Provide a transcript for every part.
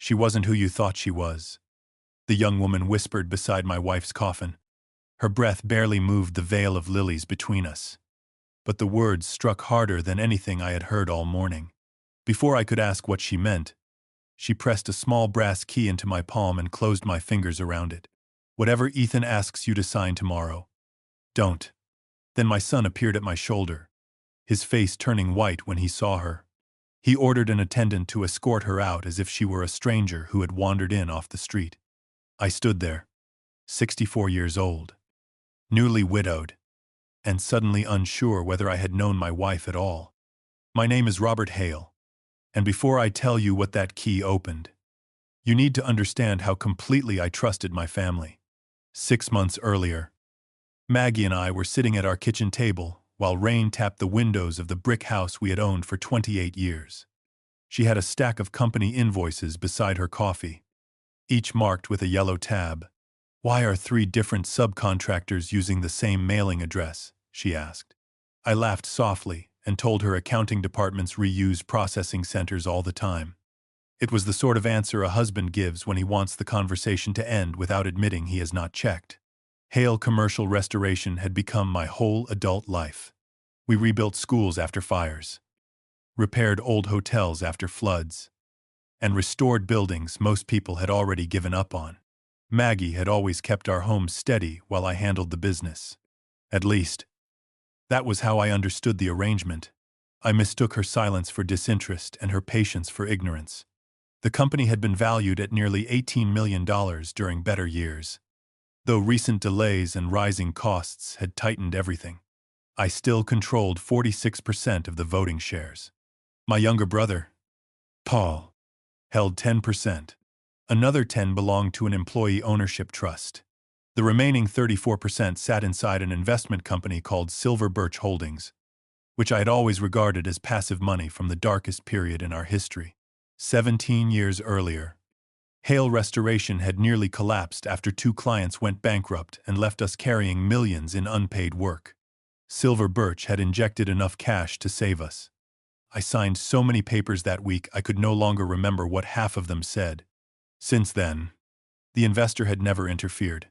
She wasn't who you thought she was, the young woman whispered beside my wife's coffin. Her breath barely moved the veil of lilies between us. But the words struck harder than anything I had heard all morning. Before I could ask what she meant, she pressed a small brass key into my palm and closed my fingers around it. Whatever Ethan asks you to sign tomorrow, don't. Then my son appeared at my shoulder, his face turning white when he saw her. He ordered an attendant to escort her out as if she were a stranger who had wandered in off the street. I stood there, 64 years old, newly widowed, and suddenly unsure whether I had known my wife at all. My name is Robert Hale, and before I tell you what that key opened, you need to understand how completely I trusted my family. 6 months earlier, Maggie and I were sitting at our kitchen table while rain tapped the windows of the brick house we had owned for 28 years. She had a stack of company invoices beside her coffee, each marked with a yellow tab. Why are 3 different subcontractors using the same mailing address? She asked. I laughed softly and told her accounting departments reuse processing centers all the time. It was the sort of answer a husband gives when he wants the conversation to end without admitting he has not checked. Hale Commercial Restoration had become my whole adult life. We rebuilt schools after fires, repaired old hotels after floods, and restored buildings most people had already given up on. Maggie had always kept our home steady while I handled the business. At least, that was how I understood the arrangement. I mistook her silence for disinterest and her patience for ignorance. The company had been valued at nearly $18 million during better years. Though recent delays and rising costs had tightened everything, I still controlled 46% of the voting shares. My younger brother, Paul, held 10%. Another 10 belonged to an employee ownership trust. The remaining 34% sat inside an investment company called Silver Birch Holdings, which I had always regarded as passive money from the darkest period in our history. 17 years earlier, Hale Restoration had nearly collapsed after 2 clients went bankrupt and left us carrying millions in unpaid work. Silver Birch had injected enough cash to save us. I signed so many papers that week I could no longer remember what half of them said. Since then, the investor had never interfered,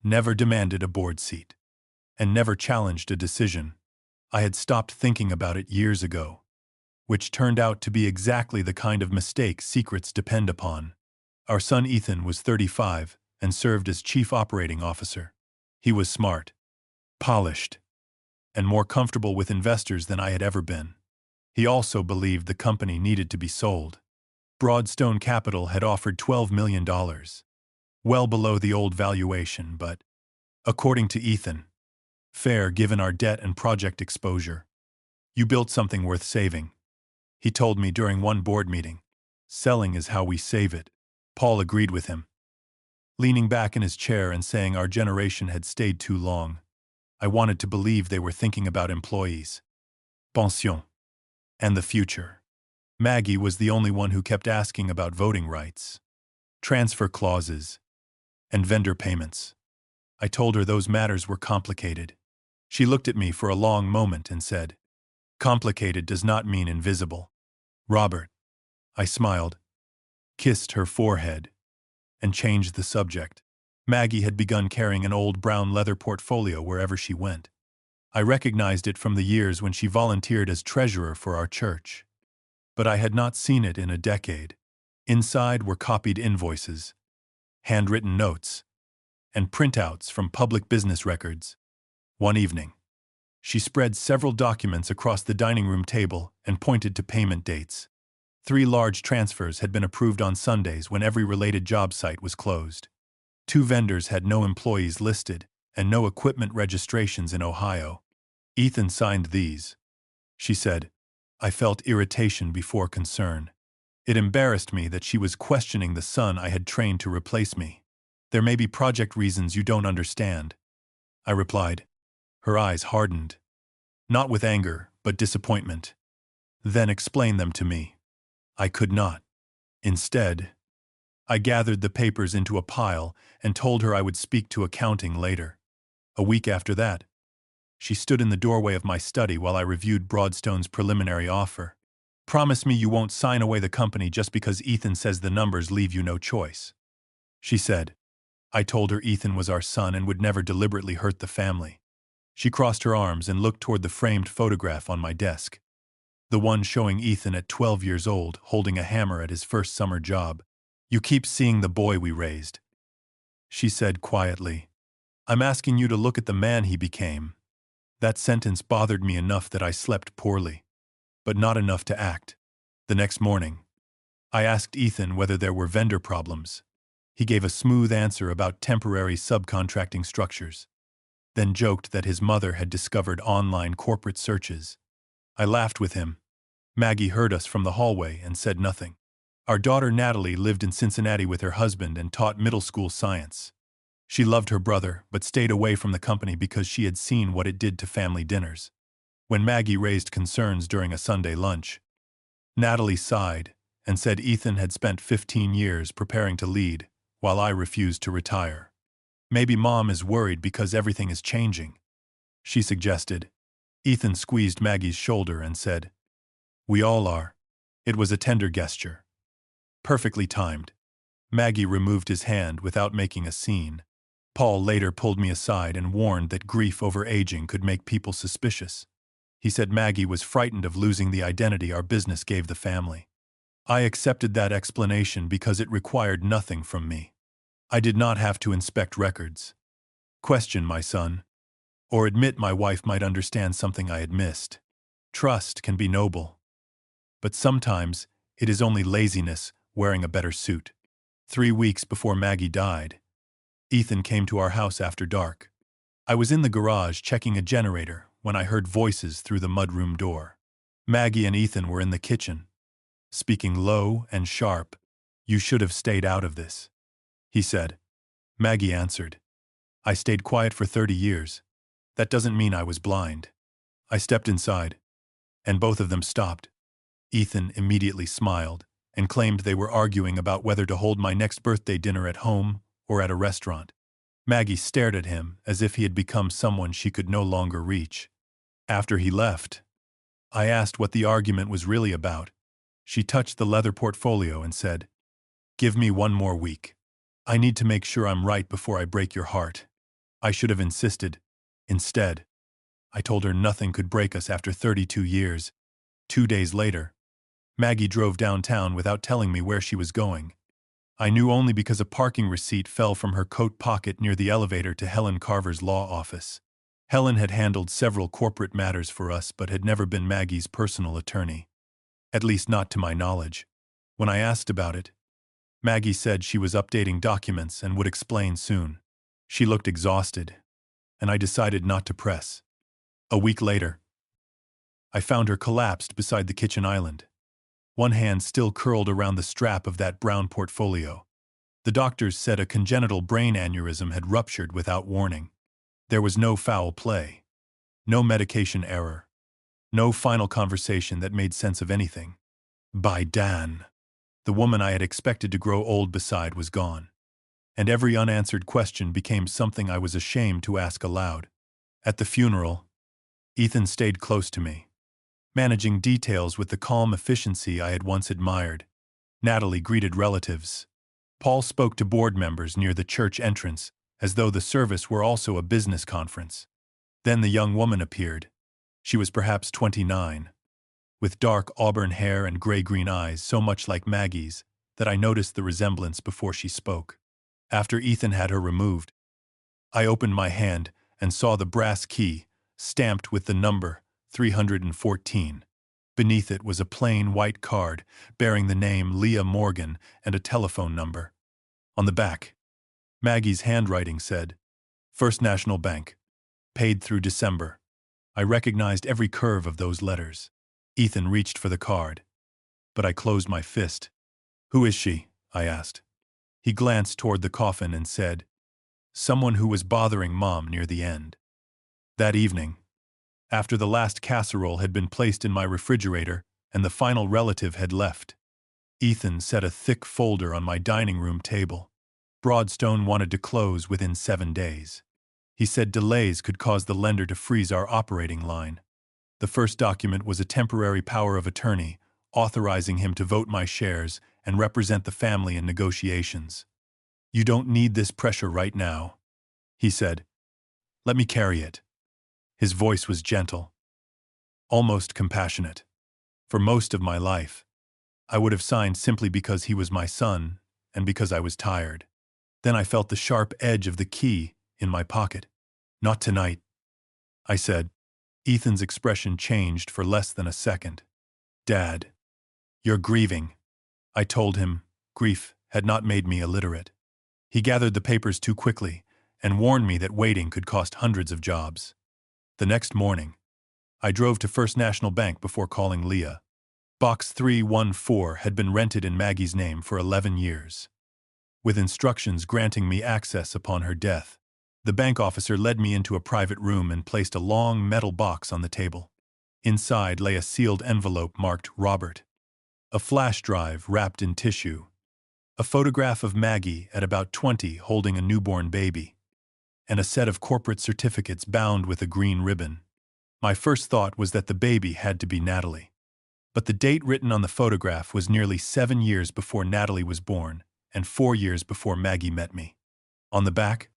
never demanded a board seat, and never challenged a decision. I had stopped thinking about it years ago, which turned out to be exactly the kind of mistake secrets depend upon. Our son Ethan was 35 and served as chief operating officer. He was smart, polished, and more comfortable with investors than I had ever been. He also believed the company needed to be sold. Broadstone Capital had offered $12 million, well below the old valuation, but, according to Ethan, fair given our debt and project exposure. You built something worth saving, he told me during one board meeting. Selling is how we save it. Paul agreed with him, leaning back in his chair and saying our generation had stayed too long. I wanted to believe they were thinking about employees, pension, and the future. Maggie was the only one who kept asking about voting rights, transfer clauses, and vendor payments. I told her those matters were complicated. She looked at me for a long moment and said, "Complicated does not mean invisible, Robert." I smiled, kissed her forehead, and changed the subject. Maggie had begun carrying an old brown leather portfolio wherever she went. I recognized it from the years when she volunteered as treasurer for our church. But I had not seen it in a decade. Inside were copied invoices, handwritten notes, and printouts from public business records. One evening, she spread several documents across the dining room table and pointed to payment dates. 3 large transfers had been approved on Sundays when every related job site was closed. 2 vendors had no employees listed and no equipment registrations in Ohio. Ethan signed these, she said. I felt irritation before concern. It embarrassed me that she was questioning the son I had trained to replace me. There may be project reasons you don't understand, I replied. Her eyes hardened, not with anger, but disappointment. Then explain them to me. I could not. Instead, I gathered the papers into a pile and told her I would speak to accounting later. A week after that, she stood in the doorway of my study while I reviewed Broadstone's preliminary offer. Promise me you won't sign away the company just because Ethan says the numbers leave you no choice. She said. I told her Ethan was our son and would never deliberately hurt the family. She crossed her arms and looked toward the framed photograph on my desk. The one showing Ethan at 12 years old, holding a hammer at his first summer job. You keep seeing the boy we raised. She said quietly. I'm asking you to look at the man he became. That sentence bothered me enough that I slept poorly, but not enough to act. The next morning, I asked Ethan whether there were vendor problems. He gave a smooth answer about temporary subcontracting structures, then joked that his mother had discovered online corporate searches. I laughed with him. Maggie heard us from the hallway and said nothing. Our daughter Natalie lived in Cincinnati with her husband and taught middle school science. She loved her brother, but stayed away from the company because she had seen what it did to family dinners. When Maggie raised concerns during a Sunday lunch, Natalie sighed and said Ethan had spent 15 years preparing to lead, while I refused to retire. Maybe Mom is worried because everything is changing, she suggested. Ethan squeezed Maggie's shoulder and said, We all are. It was a tender gesture. Perfectly timed. Maggie removed his hand without making a scene. Paul later pulled me aside and warned that grief over aging could make people suspicious. He said Maggie was frightened of losing the identity our business gave the family. I accepted that explanation because it required nothing from me. I did not have to inspect records, question my son, or admit my wife might understand something I had missed. Trust can be noble, but sometimes it is only laziness wearing a better suit. 3 weeks before Maggie died, Ethan came to our house after dark. I was in the garage checking a generator when I heard voices through the mudroom door. Maggie and Ethan were in the kitchen, speaking low and sharp. You should have stayed out of this, he said. Maggie answered. I stayed quiet for 30 years. That doesn't mean I was blind. I stepped inside, and both of them stopped. Ethan immediately smiled and claimed they were arguing about whether to hold my next birthday dinner at home or at a restaurant. Maggie stared at him as if he had become someone she could no longer reach. After he left, I asked what the argument was really about. She touched the leather portfolio and said, Give me 1 more week. I need to make sure I'm right before I break your heart. I should have insisted. Instead, I told her nothing could break us after 32 years. 2 days later, Maggie drove downtown without telling me where she was going. I knew only because a parking receipt fell from her coat pocket near the elevator to Helen Carver's law office. Helen had handled several corporate matters for us but had never been Maggie's personal attorney. At least not to my knowledge. When I asked about it, Maggie said she was updating documents and would explain soon. She looked exhausted, and I decided not to press. A week later, I found her collapsed beside the kitchen island. One hand still curled around the strap of that brown portfolio. The doctors said a congenital brain aneurysm had ruptured without warning. There was no foul play, no medication error, no final conversation that made sense of anything. By Dan, the woman I had expected to grow old beside was gone, and every unanswered question became something I was ashamed to ask aloud. At the funeral, Ethan stayed close to me, managing details with the calm efficiency I had once admired. Natalie greeted relatives. Paul spoke to board members near the church entrance, as though the service were also a business conference. Then the young woman appeared. She was perhaps 29, with dark auburn hair and gray-green eyes so much like Maggie's that I noticed the resemblance before she spoke. After Ethan had her removed, I opened my hand and saw the brass key, stamped with the number 314. Beneath it was a plain white card bearing the name Leah Morgan and a telephone number. On the back, Maggie's handwriting said, First National Bank, paid through December. I recognized every curve of those letters. Ethan reached for the card, but I closed my fist. Who is she? I asked. He glanced toward the coffin and said, Someone who was bothering Mom near the end. That evening, after the last casserole had been placed in my refrigerator and the final relative had left, Ethan set a thick folder on my dining room table. Broadstone wanted to close within 7 days. He said delays could cause the lender to freeze our operating line. The first document was a temporary power of attorney, authorizing him to vote my shares and represent the family in negotiations. "You don't need this pressure right now," he said. "Let me carry it." His voice was gentle, almost compassionate. For most of my life, I would have signed simply because he was my son and because I was tired. Then I felt the sharp edge of the key in my pocket. "Not tonight," I said. Ethan's expression changed for less than a second. "Dad, you're grieving," I told him. Grief had not made me illiterate. He gathered the papers too quickly and warned me that waiting could cost hundreds of jobs. The next morning, I drove to First National Bank before calling Leah. Box 314 had been rented in Maggie's name for 11 years, with instructions granting me access upon her death. The bank officer led me into a private room and placed a long metal box on the table. Inside lay a sealed envelope marked Robert, a flash drive wrapped in tissue, a photograph of Maggie at about 20 holding a newborn baby, and a set of corporate certificates bound with a green ribbon. My first thought was that the baby had to be Natalie. But the date written on the photograph was nearly 7 years before Natalie was born and 4 years before Maggie met me. On the back,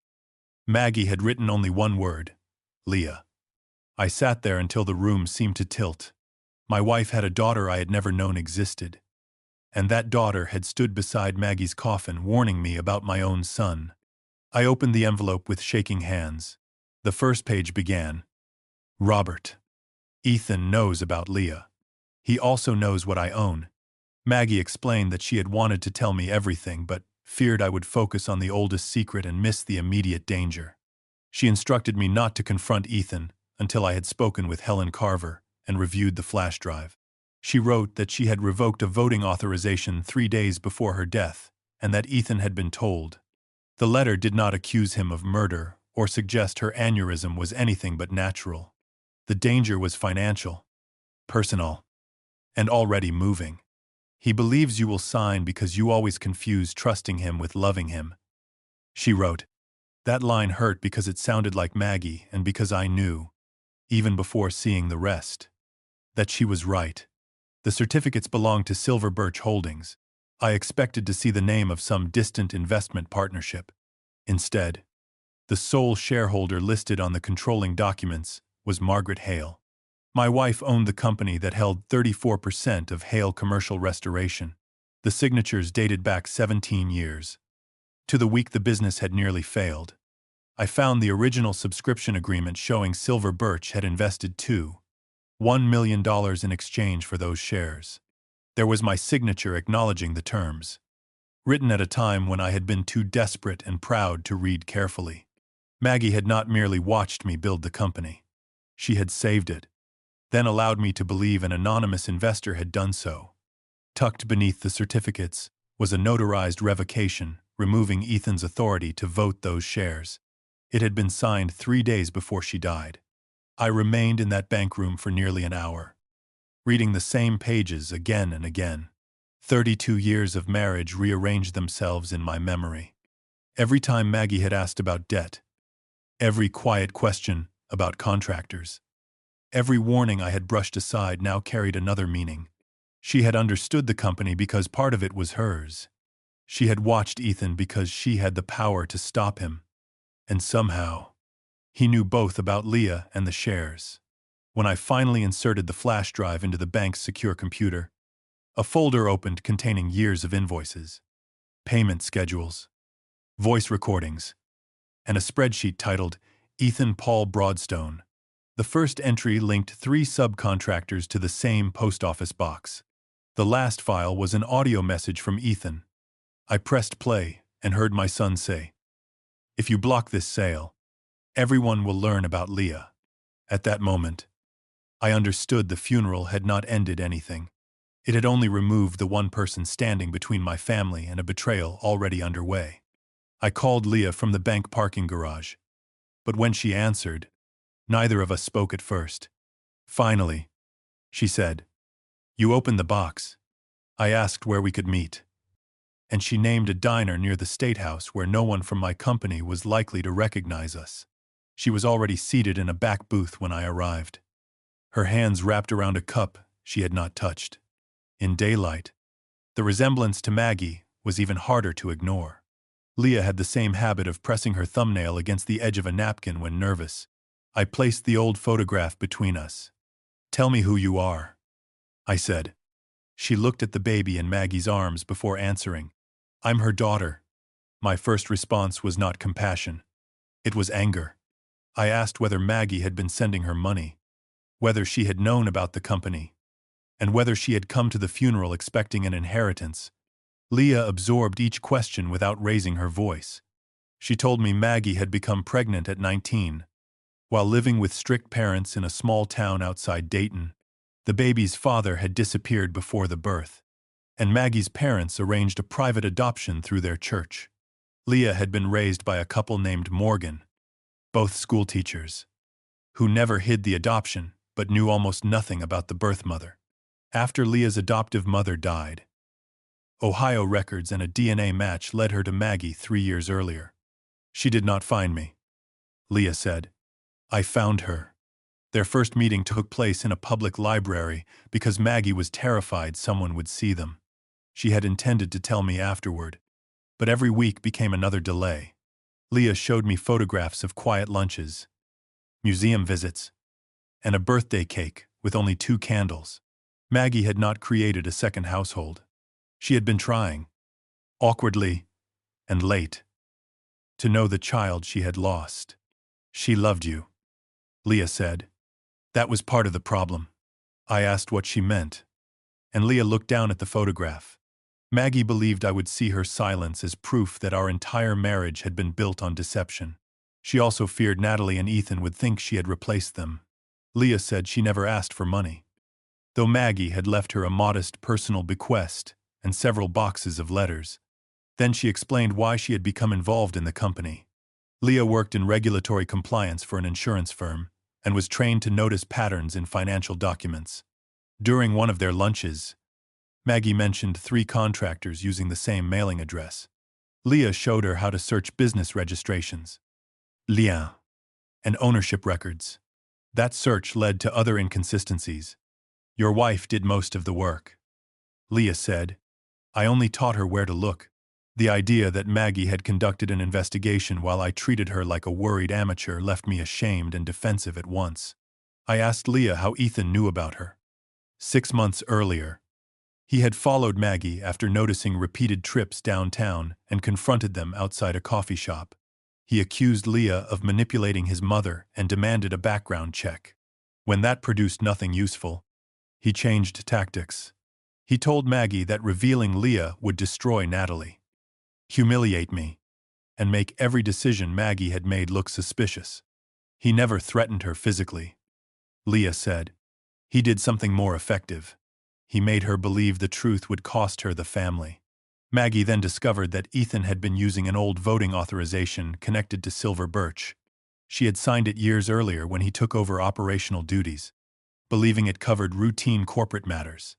Maggie had written only one word: Leah. I sat there until the room seemed to tilt. My wife had a daughter I had never known existed, and that daughter had stood beside Maggie's coffin warning me about my own son. I opened the envelope with shaking hands. The first page began, "Robert, Ethan knows about Leah. He also knows what I own." Maggie explained that she had wanted to tell me everything but feared I would focus on the oldest secret and miss the immediate danger. She instructed me not to confront Ethan until I had spoken with Helen Carver and reviewed the flash drive. She wrote that she had revoked a voting authorization 3 days before her death and that Ethan had been told. The letter did not accuse him of murder or suggest her aneurysm was anything but natural. The danger was financial, personal, and already moving. "He believes you will sign because you always confuse trusting him with loving him," she wrote. That line hurt because it sounded like Maggie and because I knew, even before seeing the rest, that she was right. The certificates belonged to Silver Birch Holdings. I expected to see the name of some distant investment partnership. Instead, the sole shareholder listed on the controlling documents was Margaret Hale. My wife owned the company that held 34% of Hale Commercial Restoration. The signatures dated back 17 years. To the week the business had nearly failed. I found the original subscription agreement showing Silver Birch had invested $1 million in exchange for those shares. There was my signature acknowledging the terms, written at a time when I had been too desperate and proud to read carefully. Maggie had not merely watched me build the company. She had saved it, then allowed me to believe an anonymous investor had done so. Tucked beneath the certificates was a notarized revocation, removing Ethan's authority to vote those shares. It had been signed 3 days before she died. I remained in that bank room for nearly an hour, reading the same pages again and again. 32 years of marriage rearranged themselves in my memory. Every time Maggie had asked about debt, every quiet question about contractors, every warning I had brushed aside now carried another meaning. She had understood the company because part of it was hers. She had watched Ethan because she had the power to stop him. And somehow, he knew both about Leah and the shares. When I finally inserted the flash drive into the bank's secure computer, a folder opened containing years of invoices, payment schedules, voice recordings, and a spreadsheet titled Ethan Paul Broadstone. The first entry linked 3 subcontractors to the same post office box. The last file was an audio message from Ethan. I pressed play and heard my son say, "If you block this sale, everyone will learn about Leah." At that moment, I understood the funeral had not ended anything. It had only removed the one person standing between my family and a betrayal already underway. I called Leah from the bank parking garage, but when she answered, neither of us spoke at first. Finally, she said, "You opened the box." I asked where we could meet, and she named a diner near the State House where no one from my company was likely to recognize us. She was already seated in a back booth when I arrived, her hands wrapped around a cup she had not touched. In daylight, the resemblance to Maggie was even harder to ignore. Leah had the same habit of pressing her thumbnail against the edge of a napkin when nervous. I placed the old photograph between us. "Tell me who you are," I said. She looked at the baby in Maggie's arms before answering. "I'm her daughter." My first response was not compassion. It was anger. I asked whether Maggie had been sending her money, whether she had known about the company, and whether she had come to the funeral expecting an inheritance. Leah absorbed each question without raising her voice. She told me Maggie had become pregnant at 19, while living with strict parents in a small town outside Dayton. The baby's father had disappeared before the birth, and Maggie's parents arranged a private adoption through their church. Leah had been raised by a couple named Morgan, both schoolteachers, who never hid the adoption but knew almost nothing about the birth mother. After Leah's adoptive mother died, Ohio records and a DNA match led her to Maggie 3 years earlier. "She did not find me," Leah said. "I found her." Their first meeting took place in a public library because Maggie was terrified someone would see them. She had intended to tell me afterward, but every week became another delay. Leah showed me photographs of quiet lunches, museum visits, and a birthday cake with only 2 candles. Maggie had not created a second household. She had been trying, awkwardly and late, to know the child she had lost. "She loved you," Leah said. "That was part of the problem." I asked what she meant, and Leah looked down at the photograph. Maggie believed I would see her silence as proof that our entire marriage had been built on deception. She also feared Natalie and Ethan would think she had replaced them. Leah said she never asked for money, though Maggie had left her a modest personal bequest and several boxes of letters. Then she explained why she had become involved in the company. Leah worked in regulatory compliance for an insurance firm and was trained to notice patterns in financial documents. During one of their lunches, Maggie mentioned 3 contractors using the same mailing address. Leah showed her how to search business registrations, liens, and ownership records. That search led to other inconsistencies. "Your wife did most of the work," Leah said. "I only taught her where to look." The idea that Maggie had conducted an investigation while I treated her like a worried amateur left me ashamed and defensive at once. I asked Leah how Ethan knew about her. 6 months earlier, he had followed Maggie after noticing repeated trips downtown and confronted them outside a coffee shop. He accused Leah of manipulating his mother and demanded a background check. When that produced nothing useful, he changed tactics. He told Maggie that revealing Leah would destroy Natalie, humiliate me, and make every decision Maggie had made look suspicious. He never threatened her physically, Leah said. He did something more effective. He made her believe the truth would cost her the family. Maggie then discovered that Ethan had been using an old voting authorization connected to Silver Birch. She had signed it years earlier when he took over operational duties, believing it covered routine corporate matters.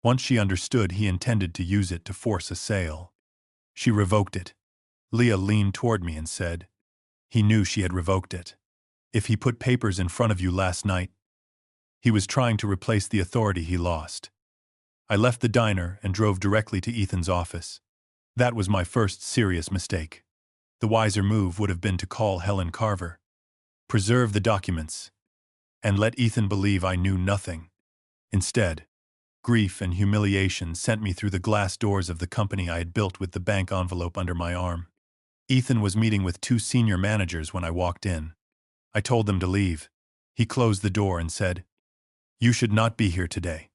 Once she understood he intended to use it to force a sale, she revoked it. Leah leaned toward me and said, "He knew she had revoked it. If he put papers in front of you last night, he was trying to replace the authority he lost." I left the diner and drove directly to Ethan's office. That was my first serious mistake. The wiser move would have been to call Helen Carver, preserve the documents, and let Ethan believe I knew nothing. Instead, grief and humiliation sent me through the glass doors of the company I had built with the bank envelope under my arm. Ethan was meeting with 2 senior managers when I walked in. I told them to leave. He closed the door and said, "You should not be here today."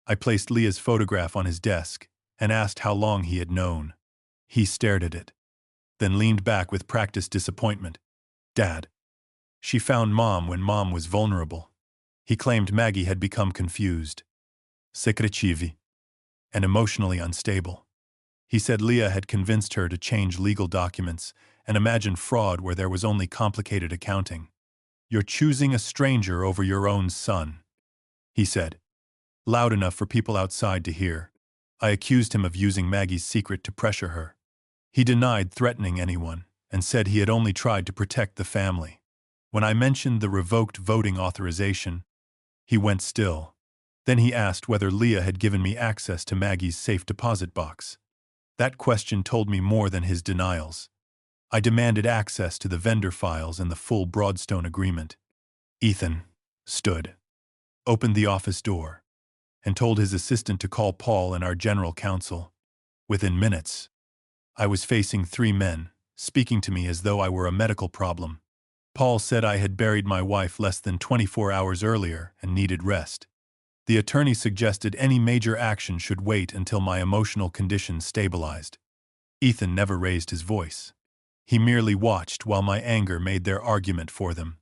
I placed Leah's photograph on his desk and asked how long he had known. He stared at it, then leaned back with practiced disappointment. "Dad. She found Mom when Mom was vulnerable." He claimed Maggie had become confused, secretive, and emotionally unstable. He said Leah had convinced her to change legal documents and imagine fraud where there was only complicated accounting. "You're choosing a stranger over your own son," he said, loud enough for people outside to hear. I accused him of using Maggie's secret to pressure her. He denied threatening anyone and said he had only tried to protect the family. When I mentioned the revoked voting authorization, he went still, Then he asked whether Leah had given me access to Maggie's safe deposit box. That question told me more than his denials. I demanded access to the vendor files and the full Broadstone agreement. Ethan stood, opened the office door, and told his assistant to call Paul and our general counsel. Within minutes, I was facing 3 men, speaking to me as though I were a medical problem. Paul said I had buried my wife less than 24 hours earlier and needed rest. The attorney suggested any major action should wait until my emotional condition stabilized. Ethan never raised his voice. He merely watched while my anger made their argument for them.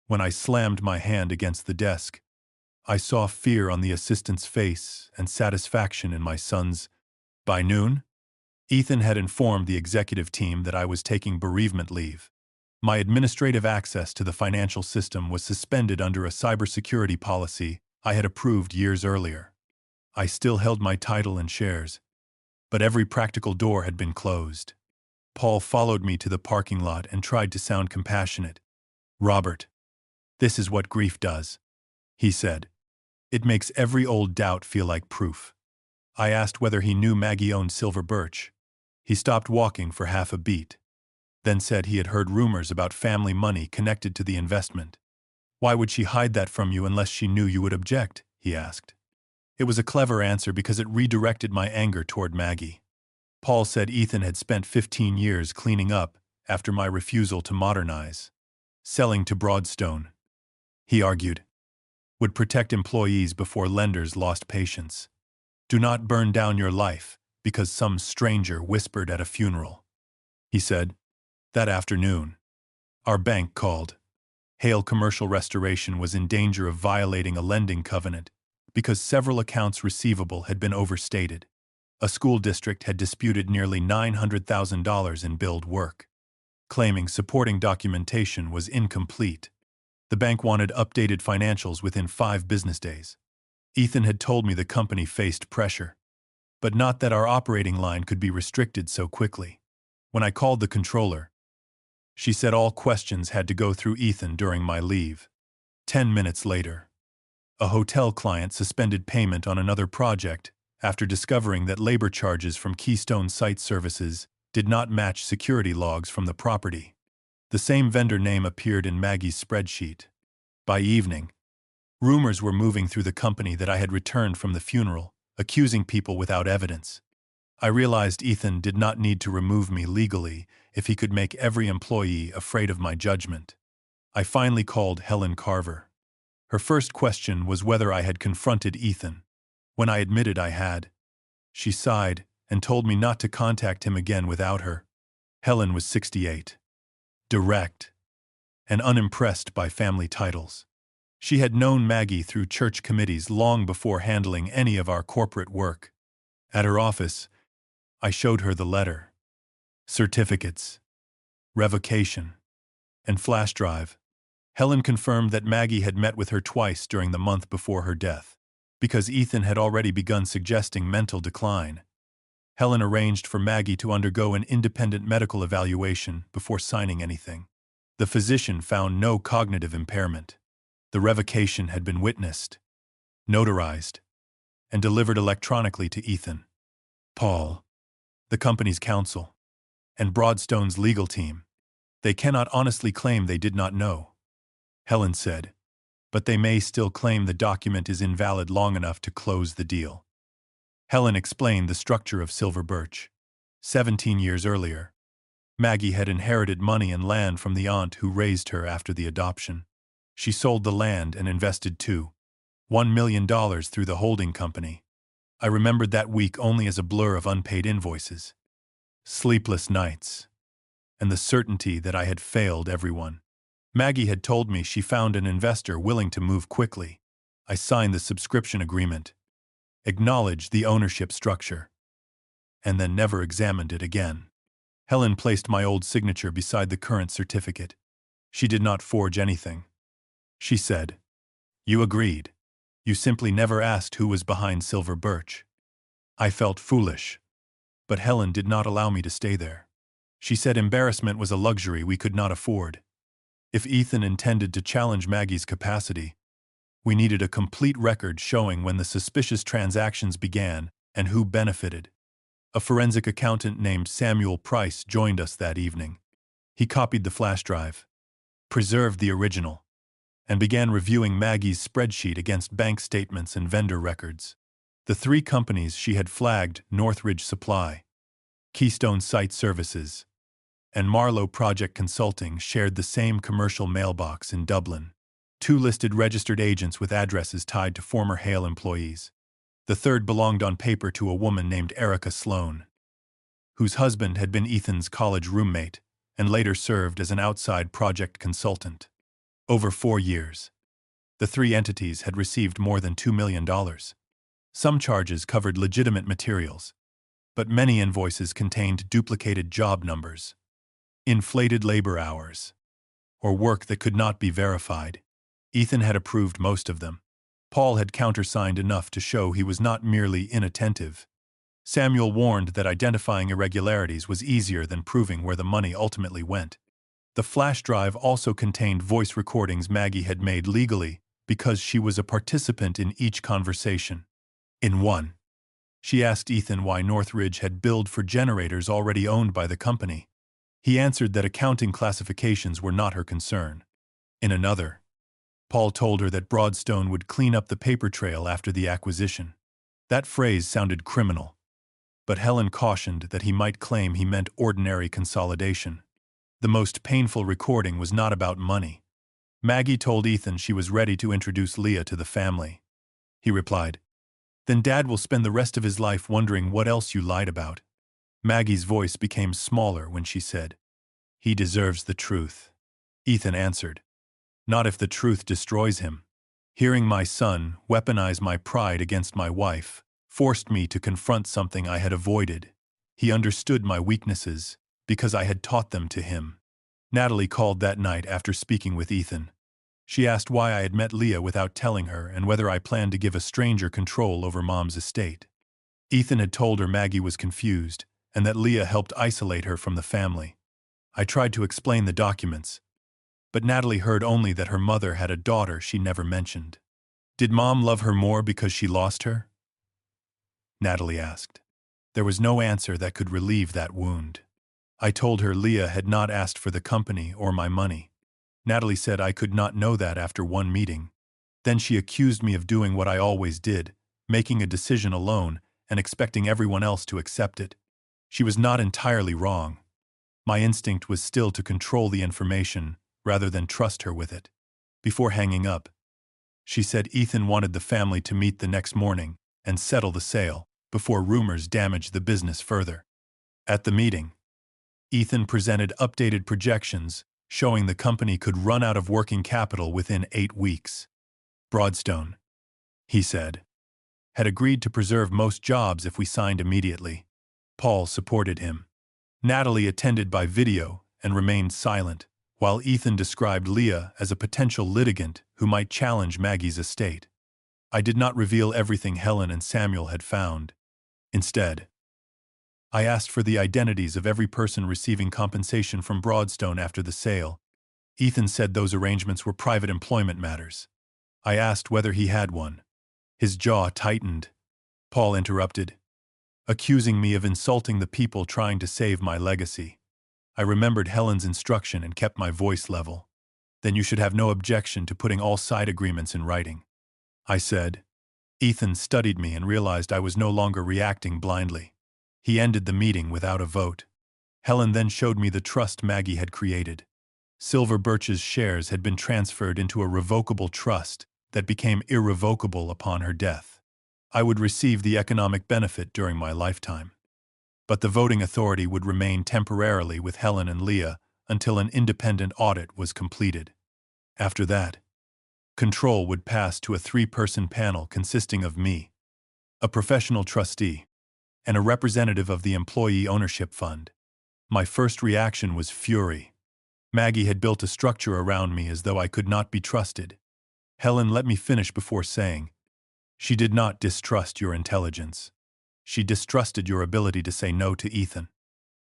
When I slammed my hand against the desk, I saw fear on the assistant's face and satisfaction in my son's. By noon, Ethan had informed the executive team that I was taking bereavement leave. My administrative access to the financial system was suspended under a cybersecurity policy I had approved years earlier. I still held my title and shares, but every practical door had been closed. Paul followed me to the parking lot and tried to sound compassionate. "Robert, this is what grief does," he said. "It makes every old doubt feel like proof." I asked whether he knew Maggie owned Silver Birch. He stopped walking for half a beat, then said he had heard rumors about family money connected to the investment. "Why would she hide that from you unless she knew you would object?" he asked. It was a clever answer because it redirected my anger toward Maggie. Paul said Ethan had spent 15 years cleaning up after my refusal to modernize. Selling to Broadstone, he argued, would protect employees before lenders lost patience. "Do not burn down your life because some stranger whispered at a funeral," he said. That afternoon, our bank called. Hale Commercial Restoration was in danger of violating a lending covenant because several accounts receivable had been overstated. A school district had disputed nearly $900,000 in billed work, claiming supporting documentation was incomplete. The bank wanted updated financials within 5 business days. Ethan had told me the company faced pressure, but not that our operating line could be restricted so quickly. When I called the controller, she said all questions had to go through Ethan during my leave. 10 minutes later, a hotel client suspended payment on another project after discovering that labor charges from Keystone Site Services did not match security logs from the property. The same vendor name appeared in Maggie's spreadsheet. By evening, rumors were moving through the company that I had returned from the funeral, accusing people without evidence. I realized Ethan did not need to remove me legally if he could make every employee afraid of my judgment. I finally called Helen Carver. Her first question was whether I had confronted Ethan. When I admitted I had, she sighed and told me not to contact him again without her. Helen was 68, direct, and unimpressed by family titles. She had known Maggie through church committees long before handling any of our corporate work. At her office, I showed her the letter, certificates, revocation, and flash drive. Helen confirmed that Maggie had met with her twice during the month before her death. Because Ethan had already begun suggesting mental decline, Helen arranged for Maggie to undergo an independent medical evaluation before signing anything. The physician found no cognitive impairment. The revocation had been witnessed, notarized, and delivered electronically to Ethan. Paul, the company's counsel, and Broadstone's legal team. They cannot honestly claim they did not know, Helen said, but they may still claim the document is invalid long enough to close the deal. Helen explained the structure of Silver Birch. 17 years earlier, Maggie had inherited money and land from the aunt who raised her after the adoption. She sold the land and invested $1 million through the holding company. I remembered that week only as a blur of unpaid invoices, sleepless nights, and the certainty that I had failed everyone. Maggie had told me she found an investor willing to move quickly. I signed the subscription agreement, acknowledged the ownership structure, and then never examined it again. Helen placed my old signature beside the current certificate. She did not forge anything. She said, "You agreed. You simply never asked who was behind Silver Birch." I felt foolish, but Helen did not allow me to stay there. She said embarrassment was a luxury we could not afford. If Ethan intended to challenge Maggie's capacity, We needed a complete record showing when the suspicious transactions began and who benefited. A forensic accountant named Samuel Price joined us that evening. He copied the flash drive, preserved the original, and began reviewing Maggie's spreadsheet against bank statements and vendor records. The three companies she had flagged, Northridge Supply, Keystone Site Services, and Marlowe Project Consulting, shared the same commercial mailbox in Dublin. Two listed registered agents with addresses tied to former Hale employees. The third belonged on paper to a woman named Erica Sloan, whose husband had been Ethan's college roommate and later served as an outside project consultant. Over 4 years, the three entities had received more than $2 million. Some charges covered legitimate materials, but many invoices contained duplicated job numbers, inflated labor hours, or work that could not be verified. Ethan had approved most of them. Paul had countersigned enough to show he was not merely inattentive. Samuel warned that identifying irregularities was easier than proving where the money ultimately went. The flash drive also contained voice recordings Maggie had made legally because she was a participant in each conversation. In one, she asked Ethan why Northridge had billed for generators already owned by the company. He answered that accounting classifications were not her concern. In another, Paul told her that Broadstone would clean up the paper trail after the acquisition. That phrase sounded criminal, but Helen cautioned that he might claim he meant ordinary consolidation. The most painful recording was not about money. Maggie told Ethan she was ready to introduce Leah to the family. He replied, "Then Dad will spend the rest of his life wondering what else you lied about." Maggie's voice became smaller when she said, "He deserves the truth." Ethan answered, "Not if the truth destroys him." Hearing my son weaponize my pride against my wife forced me to confront something I had avoided. He understood my weaknesses because I had taught them to him. Natalie called that night after speaking with Ethan. She asked why I had met Leah without telling her and whether I planned to give a stranger control over Mom's estate. Ethan had told her Maggie was confused and that Leah helped isolate her from the family. I tried to explain the documents, but Natalie heard only that her mother had a daughter she never mentioned. "Did Mom love her more because she lost her?" Natalie asked. There was no answer that could relieve that wound. I told her Leah had not asked for the company or my money. Natalie said I could not know that after one meeting. Then she accused me of doing what I always did, making a decision alone and expecting everyone else to accept it. She was not entirely wrong. My instinct was still to control the information rather than trust her with it. Before hanging up, she said Ethan wanted the family to meet the next morning and settle the sale before rumors damaged the business further. At the meeting, Ethan presented updated projections showing the company could run out of working capital within 8 weeks. Broadstone, he said, had agreed to preserve most jobs if we signed immediately. Paul supported him. Natalie attended by video and remained silent, while Ethan described Leah as a potential litigant who might challenge Maggie's estate. I did not reveal everything Helen and Samuel had found. Instead, I asked for the identities of every person receiving compensation from Broadstone after the sale. Ethan said those arrangements were private employment matters. I asked whether he had one. His jaw tightened. Paul interrupted, accusing me of insulting the people trying to save my legacy. I remembered Helen's instruction and kept my voice level. "Then you should have no objection to putting all side agreements in writing," I said. Ethan studied me and realized I was no longer reacting blindly. He ended the meeting without a vote. Helen then showed me the trust Maggie had created. Silver Birch's shares had been transferred into a revocable trust that became irrevocable upon her death. I would receive the economic benefit during my lifetime, but the voting authority would remain temporarily with Helen and Leah until an independent audit was completed. After that, control would pass to a 3-person panel consisting of me, a professional trustee, and a representative of the Employee Ownership Fund. My first reaction was fury. Maggie had built a structure around me as though I could not be trusted. Helen let me finish before saying, "She did not distrust your intelligence. She distrusted your ability to say no to Ethan."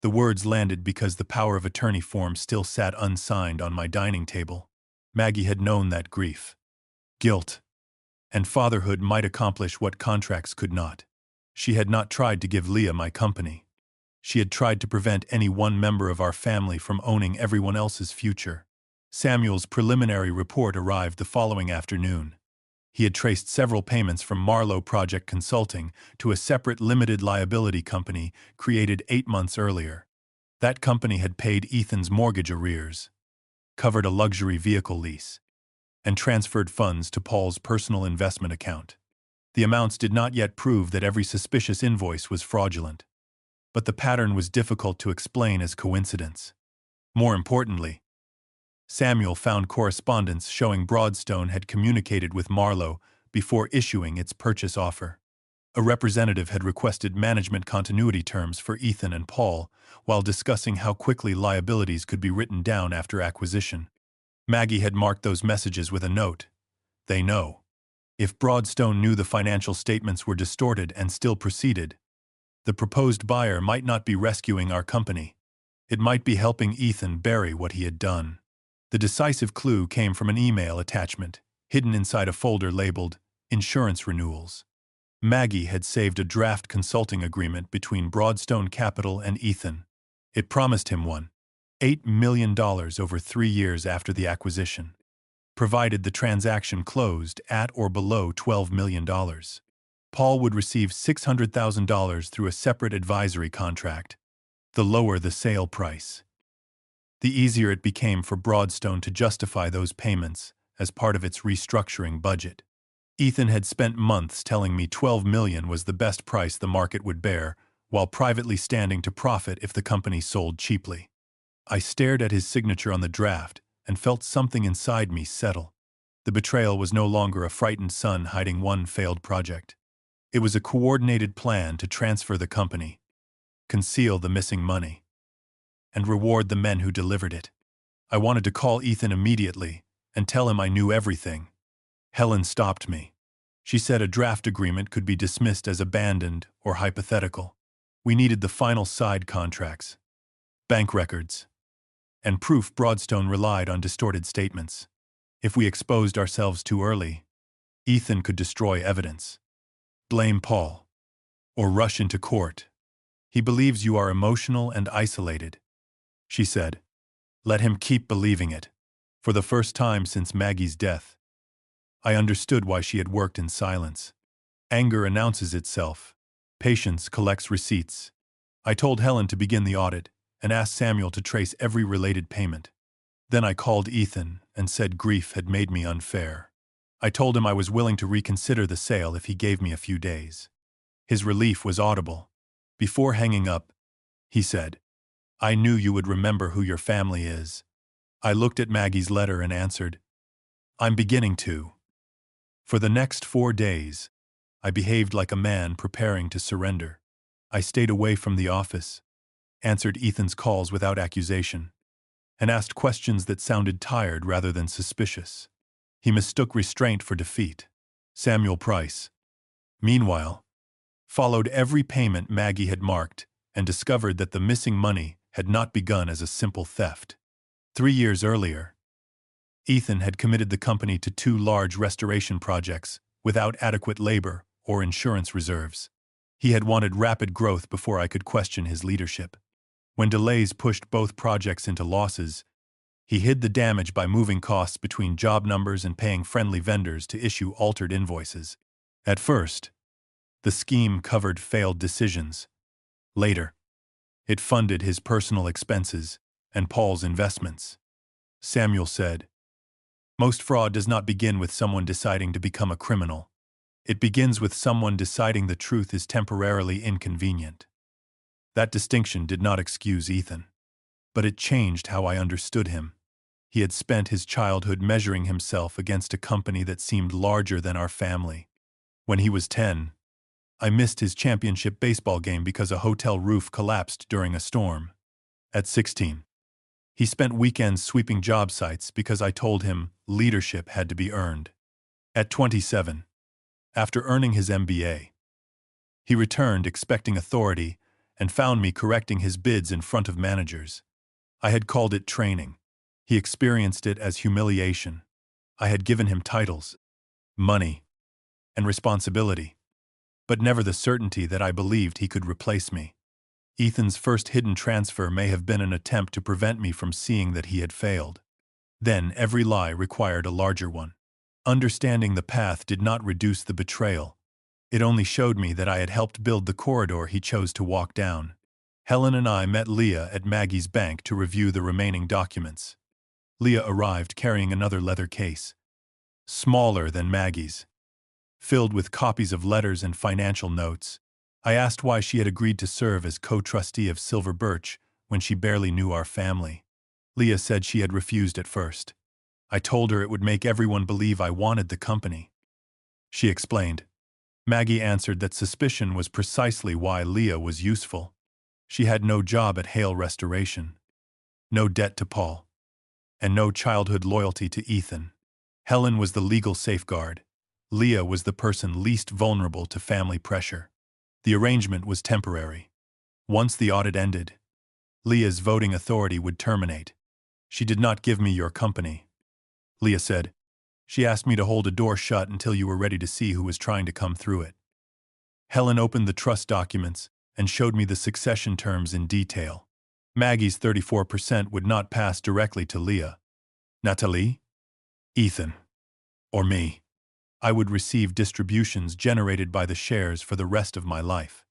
The words landed because the power of attorney form still sat unsigned on my dining table. Maggie had known that grief, guilt, and fatherhood might accomplish what contracts could not. She had not tried to give Leah my company. She had tried to prevent any one member of our family from owning everyone else's future. Samuel's preliminary report arrived the following afternoon. He had traced several payments from Marlowe Project Consulting to a separate limited liability company created 8 months earlier. That company had paid Ethan's mortgage arrears, covered a luxury vehicle lease, and transferred funds to Paul's personal investment account. The amounts did not yet prove that every suspicious invoice was fraudulent, but the pattern was difficult to explain as coincidence. More importantly, Samuel found correspondence showing Broadstone had communicated with Marlowe before issuing its purchase offer. A representative had requested management continuity terms for Ethan and Paul while discussing how quickly liabilities could be written down after acquisition. Maggie had marked those messages with a note. They know. If Broadstone knew the financial statements were distorted and still proceeded, the proposed buyer might not be rescuing our company. It might be helping Ethan bury what he had done. The decisive clue came from an email attachment, hidden inside a folder labeled Insurance Renewals. Maggie had saved a draft consulting agreement between Broadstone Capital and Ethan. It promised him $8 million over 3 years after the acquisition, provided the transaction closed at or below $12 million. Paul would receive $600,000 through a separate advisory contract. The lower the sale price, the easier it became for Broadstone to justify those payments as part of its restructuring budget. Ethan had spent months telling me $12 million was the best price the market would bear, while privately standing to profit if the company sold cheaply. I stared at his signature on the draft and felt something inside me settle. The betrayal was no longer a frightened son hiding one failed project. It was a coordinated plan to transfer the company, conceal the missing money, and reward the men who delivered it. I wanted to call Ethan immediately and tell him I knew everything. Helen stopped me. She said a draft agreement could be dismissed as abandoned or hypothetical. We needed the final side contracts, bank records, and proof Broadstone relied on distorted statements. If we exposed ourselves too early, Ethan could destroy evidence, blame Paul, or rush into court. He believes you are emotional and isolated, she said. Let him keep believing it. For the first time since Maggie's death, I understood why she had worked in silence. Anger announces itself. Patience collects receipts. I told Helen to begin the audit and asked Samuel to trace every related payment. Then I called Ethan and said grief had made me unfair. I told him I was willing to reconsider the sale if he gave me a few days. His relief was audible. Before hanging up, he said, I knew you would remember who your family is. I looked at Maggie's letter and answered, I'm beginning to. For the next 4 days, I behaved like a man preparing to surrender. I stayed away from the office, answered Ethan's calls without accusation, and asked questions that sounded tired rather than suspicious. He mistook restraint for defeat. Samuel Price, meanwhile, followed every payment Maggie had marked and discovered that the missing money had not begun as a simple theft. 3 years earlier, Ethan had committed the company to 2 large restoration projects without adequate labor or insurance reserves. He had wanted rapid growth before I could question his leadership. When delays pushed both projects into losses, he hid the damage by moving costs between job numbers and paying friendly vendors to issue altered invoices. At first, the scheme covered failed decisions. Later, it funded his personal expenses and Paul's investments. Samuel said, most fraud does not begin with someone deciding to become a criminal. It begins with someone deciding the truth is temporarily inconvenient. That distinction did not excuse Ethan, but it changed how I understood him. He had spent his childhood measuring himself against a company that seemed larger than our family. When he was 10, I missed his championship baseball game because a hotel roof collapsed during a storm. At 16, he spent weekends sweeping job sites because I told him leadership had to be earned. At 27, after earning his MBA, he returned expecting authority and found me correcting his bids in front of managers. I had called it training. He experienced it as humiliation. I had given him titles, money, and responsibility, but never the certainty that I believed he could replace me. Ethan's first hidden transfer may have been an attempt to prevent me from seeing that he had failed. Then every lie required a larger one. Understanding the path did not reduce the betrayal. It only showed me that I had helped build the corridor he chose to walk down. Helen and I met Leah at Maggie's bank to review the remaining documents. Leah arrived carrying another leather case, smaller than Maggie's, filled with copies of letters and financial notes. I asked why she had agreed to serve as co-trustee of Silver Birch when she barely knew our family. Leah said she had refused at first. I told her it would make everyone believe I wanted the company. She explained. Maggie answered that suspicion was precisely why Leah was useful. She had no job at Hale Restoration, no debt to Paul, and no childhood loyalty to Ethan. Helen was the legal safeguard. Leah was the person least vulnerable to family pressure. The arrangement was temporary. Once the audit ended, Leah's voting authority would terminate. She did not give me your company, Leah said. She asked me to hold a door shut until you were ready to see who was trying to come through it. Helen opened the trust documents and showed me the succession terms in detail. Maggie's 34% would not pass directly to Leah. Natalie, Ethan, or me. I would receive distributions generated by the shares for the rest of my life.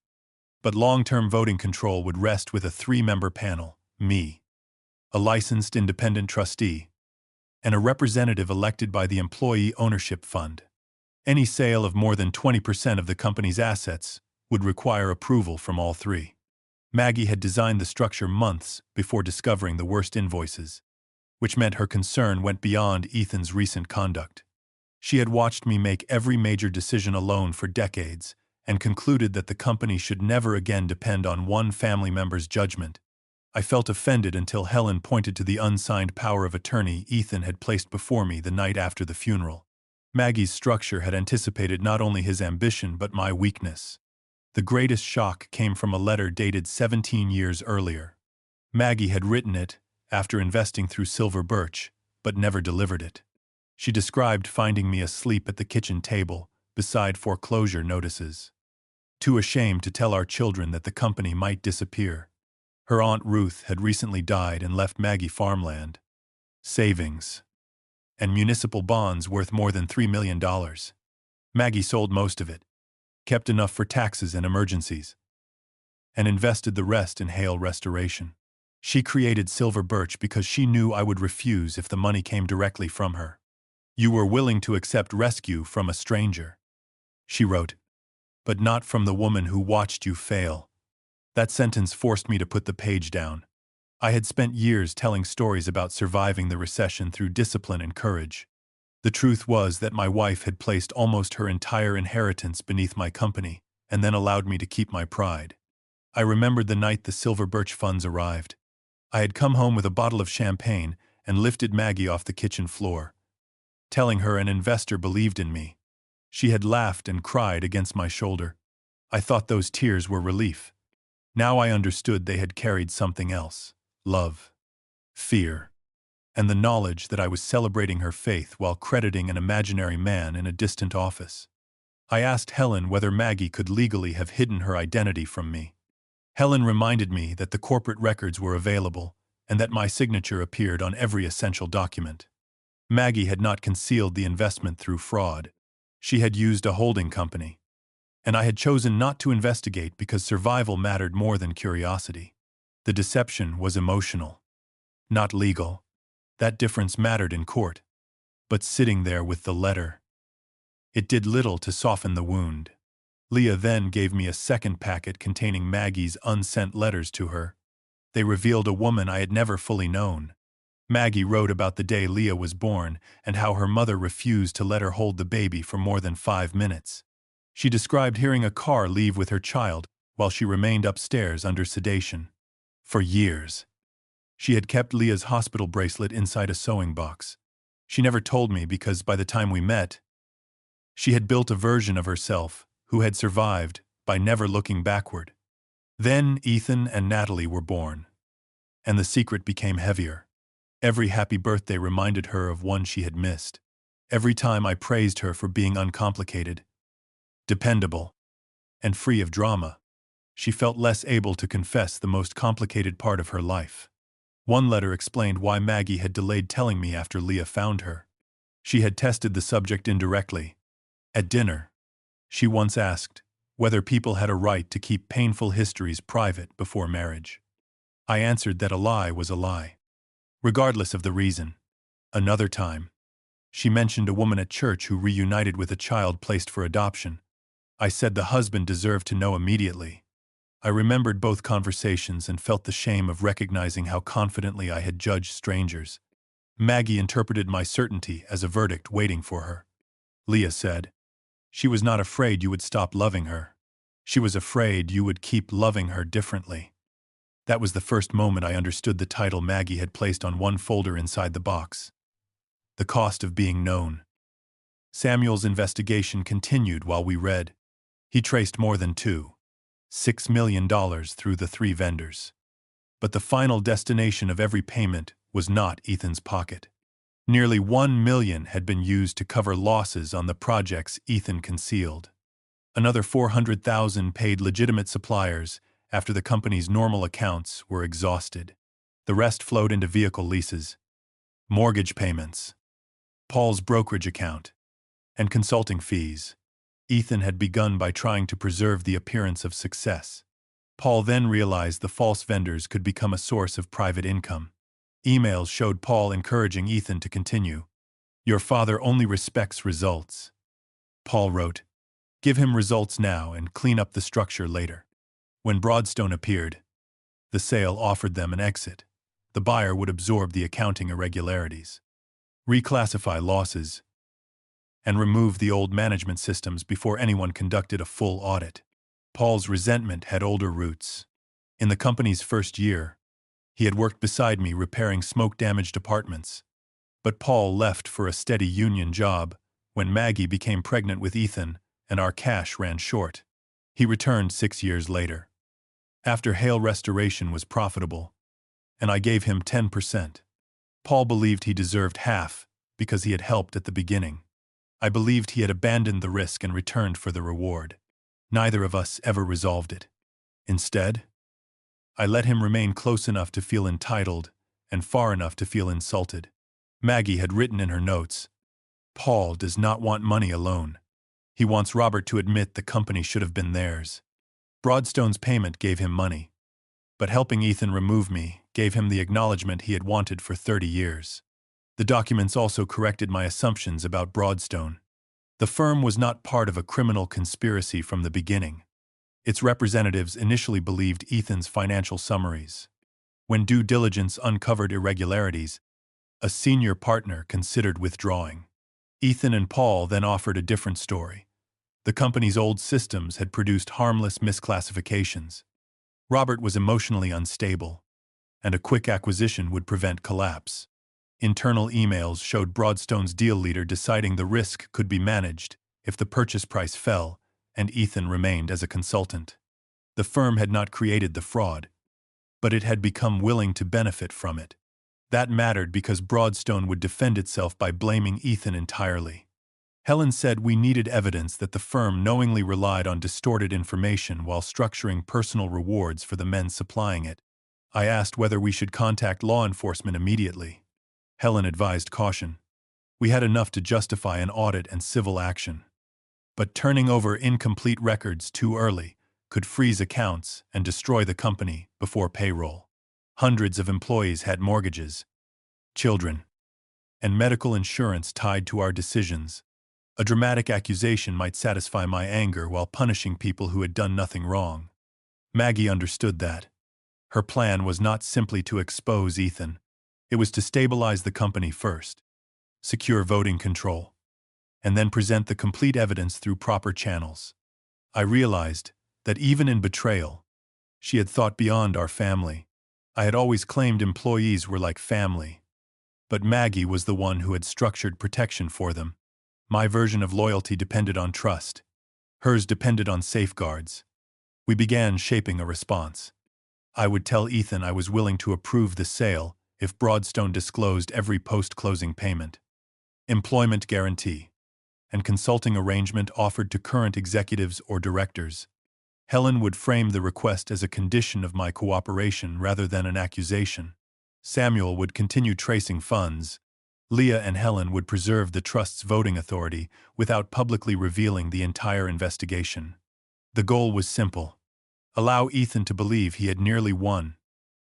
But long-term voting control would rest with a 3-member panel, me, a licensed independent trustee, and a representative elected by the Employee Ownership Fund. Any sale of more than 20% of the company's assets would require approval from all 3. Maggie had designed the structure months before discovering the worst invoices, which meant her concern went beyond Ethan's recent conduct. She had watched me make every major decision alone for decades and concluded that the company should never again depend on one family member's judgment. I felt offended until Helen pointed to the unsigned power of attorney Ethan had placed before me the night after the funeral. Maggie's structure had anticipated not only his ambition but my weakness. The greatest shock came from a letter dated 17 years earlier. Maggie had written it after investing through Silver Birch, but never delivered it. She described finding me asleep at the kitchen table beside foreclosure notices, too ashamed to tell our children that the company might disappear. Her Aunt Ruth had recently died and left Maggie farmland, savings, and municipal bonds worth more than $3 million. Maggie sold most of it, kept enough for taxes and emergencies, and invested the rest in Hale Restoration. She created Silver Birch because she knew I would refuse if the money came directly from her. You were willing to accept rescue from a stranger, she wrote, but not from the woman who watched you fail. That sentence forced me to put the page down. I had spent years telling stories about surviving the recession through discipline and courage. The truth was that my wife had placed almost her entire inheritance beneath my company and then allowed me to keep my pride. I remembered the night the Silver Birch funds arrived. I had come home with a bottle of champagne and lifted Maggie off the kitchen floor, telling her an investor believed in me. She had laughed and cried against my shoulder. I thought those tears were relief. Now I understood they had carried something else: love, fear, and the knowledge that I was celebrating her faith while crediting an imaginary man in a distant office. I asked Helen whether Maggie could legally have hidden her identity from me. Helen reminded me that the corporate records were available and that my signature appeared on every essential document. Maggie had not concealed the investment through fraud. She had used a holding company, and I had chosen not to investigate because survival mattered more than curiosity. The deception was emotional, not legal. That difference mattered in court. But sitting there with the letter, it did little to soften the wound. Leah then gave me a second packet containing Maggie's unsent letters to her. They revealed a woman I had never fully known. Maggie wrote about the day Leah was born and how her mother refused to let her hold the baby for more than 5 minutes. She described hearing a car leave with her child while she remained upstairs under sedation. For years, she had kept Leah's hospital bracelet inside a sewing box. She never told me because by the time we met, she had built a version of herself who had survived by never looking backward. Then Ethan and Natalie were born, and the secret became heavier. Every happy birthday reminded her of one she had missed. Every time I praised her for being uncomplicated, dependable, and free of drama, she felt less able to confess the most complicated part of her life. One letter explained why Maggie had delayed telling me after Leah found her. She had tested the subject indirectly. At dinner, she once asked whether people had a right to keep painful histories private before marriage. I answered that a lie was a lie, regardless of the reason. Another time, she mentioned a woman at church who reunited with a child placed for adoption. I said the husband deserved to know immediately. I remembered both conversations and felt the shame of recognizing how confidently I had judged strangers. Maggie interpreted my certainty as a verdict waiting for her. Leah said, she was not afraid you would stop loving her. She was afraid you would keep loving her differently. That was the first moment I understood the title Maggie had placed on one folder inside the box. The cost of being known. Samuel's investigation continued while we read. He traced more than $6 million through the 3 vendors. But the final destination of every payment was not Ethan's pocket. Nearly $1 million had been used to cover losses on the projects Ethan concealed. Another $400,000 paid legitimate suppliers after the company's normal accounts were exhausted. The rest flowed into vehicle leases, mortgage payments, Paul's brokerage account, and consulting fees. Ethan had begun by trying to preserve the appearance of success. Paul then realized the false vendors could become a source of private income. Emails showed Paul encouraging Ethan to continue. Your father only respects results. Paul wrote, give him results now and clean up the structure later. When Broadstone appeared, the sale offered them an exit. The buyer would absorb the accounting irregularities, reclassify losses, and remove the old management systems before anyone conducted a full audit. Paul's resentment had older roots. In the company's first year, he had worked beside me repairing smoke-damaged apartments. But Paul left for a steady union job when Maggie became pregnant with Ethan and our cash ran short. He returned 6 years later, after Hale restoration was profitable, and I gave him 10%. Paul believed he deserved half because he had helped at the beginning. I believed he had abandoned the risk and returned for the reward. Neither of us ever resolved it. Instead, I let him remain close enough to feel entitled and far enough to feel insulted. Maggie had written in her notes, Paul does not want money alone. He wants Robert to admit the company should have been theirs. Broadstone's payment gave him money, but helping Ethan remove me gave him the acknowledgement he had wanted for 30 years. The documents also corrected my assumptions about Broadstone. The firm was not part of a criminal conspiracy from the beginning. Its representatives initially believed Ethan's financial summaries. When due diligence uncovered irregularities, a senior partner considered withdrawing. Ethan and Paul then offered a different story. The company's old systems had produced harmless misclassifications. Robert was emotionally unstable, and a quick acquisition would prevent collapse. Internal emails showed Broadstone's deal leader deciding the risk could be managed if the purchase price fell and Ethan remained as a consultant. The firm had not created the fraud, but it had become willing to benefit from it. That mattered because Broadstone would defend itself by blaming Ethan entirely. Helen said we needed evidence that the firm knowingly relied on distorted information while structuring personal rewards for the men supplying it. I asked whether we should contact law enforcement immediately. Helen advised caution. We had enough to justify an audit and civil action. But turning over incomplete records too early could freeze accounts and destroy the company before payroll. Hundreds of employees had mortgages, children, and medical insurance tied to our decisions. A dramatic accusation might satisfy my anger while punishing people who had done nothing wrong. Maggie understood that. Her plan was not simply to expose Ethan. It was to stabilize the company first, secure voting control, and then present the complete evidence through proper channels. I realized that even in Betrayal, she had thought beyond our family. I had always claimed employees were like family, but Maggie was the one who had structured protection for them. My version of loyalty depended on trust. Hers depended on safeguards. We began shaping a response. I would tell Ethan I was willing to approve the sale if Broadstone disclosed every post-closing payment. Employment guarantee. and consulting arrangement offered to current executives or directors. Helen would frame the request as a condition of my cooperation rather than an accusation. Samuel would continue tracing funds. Leah and Helen would preserve the trust's voting authority without publicly revealing the entire investigation. The goal was simple: allow Ethan to believe he had nearly won,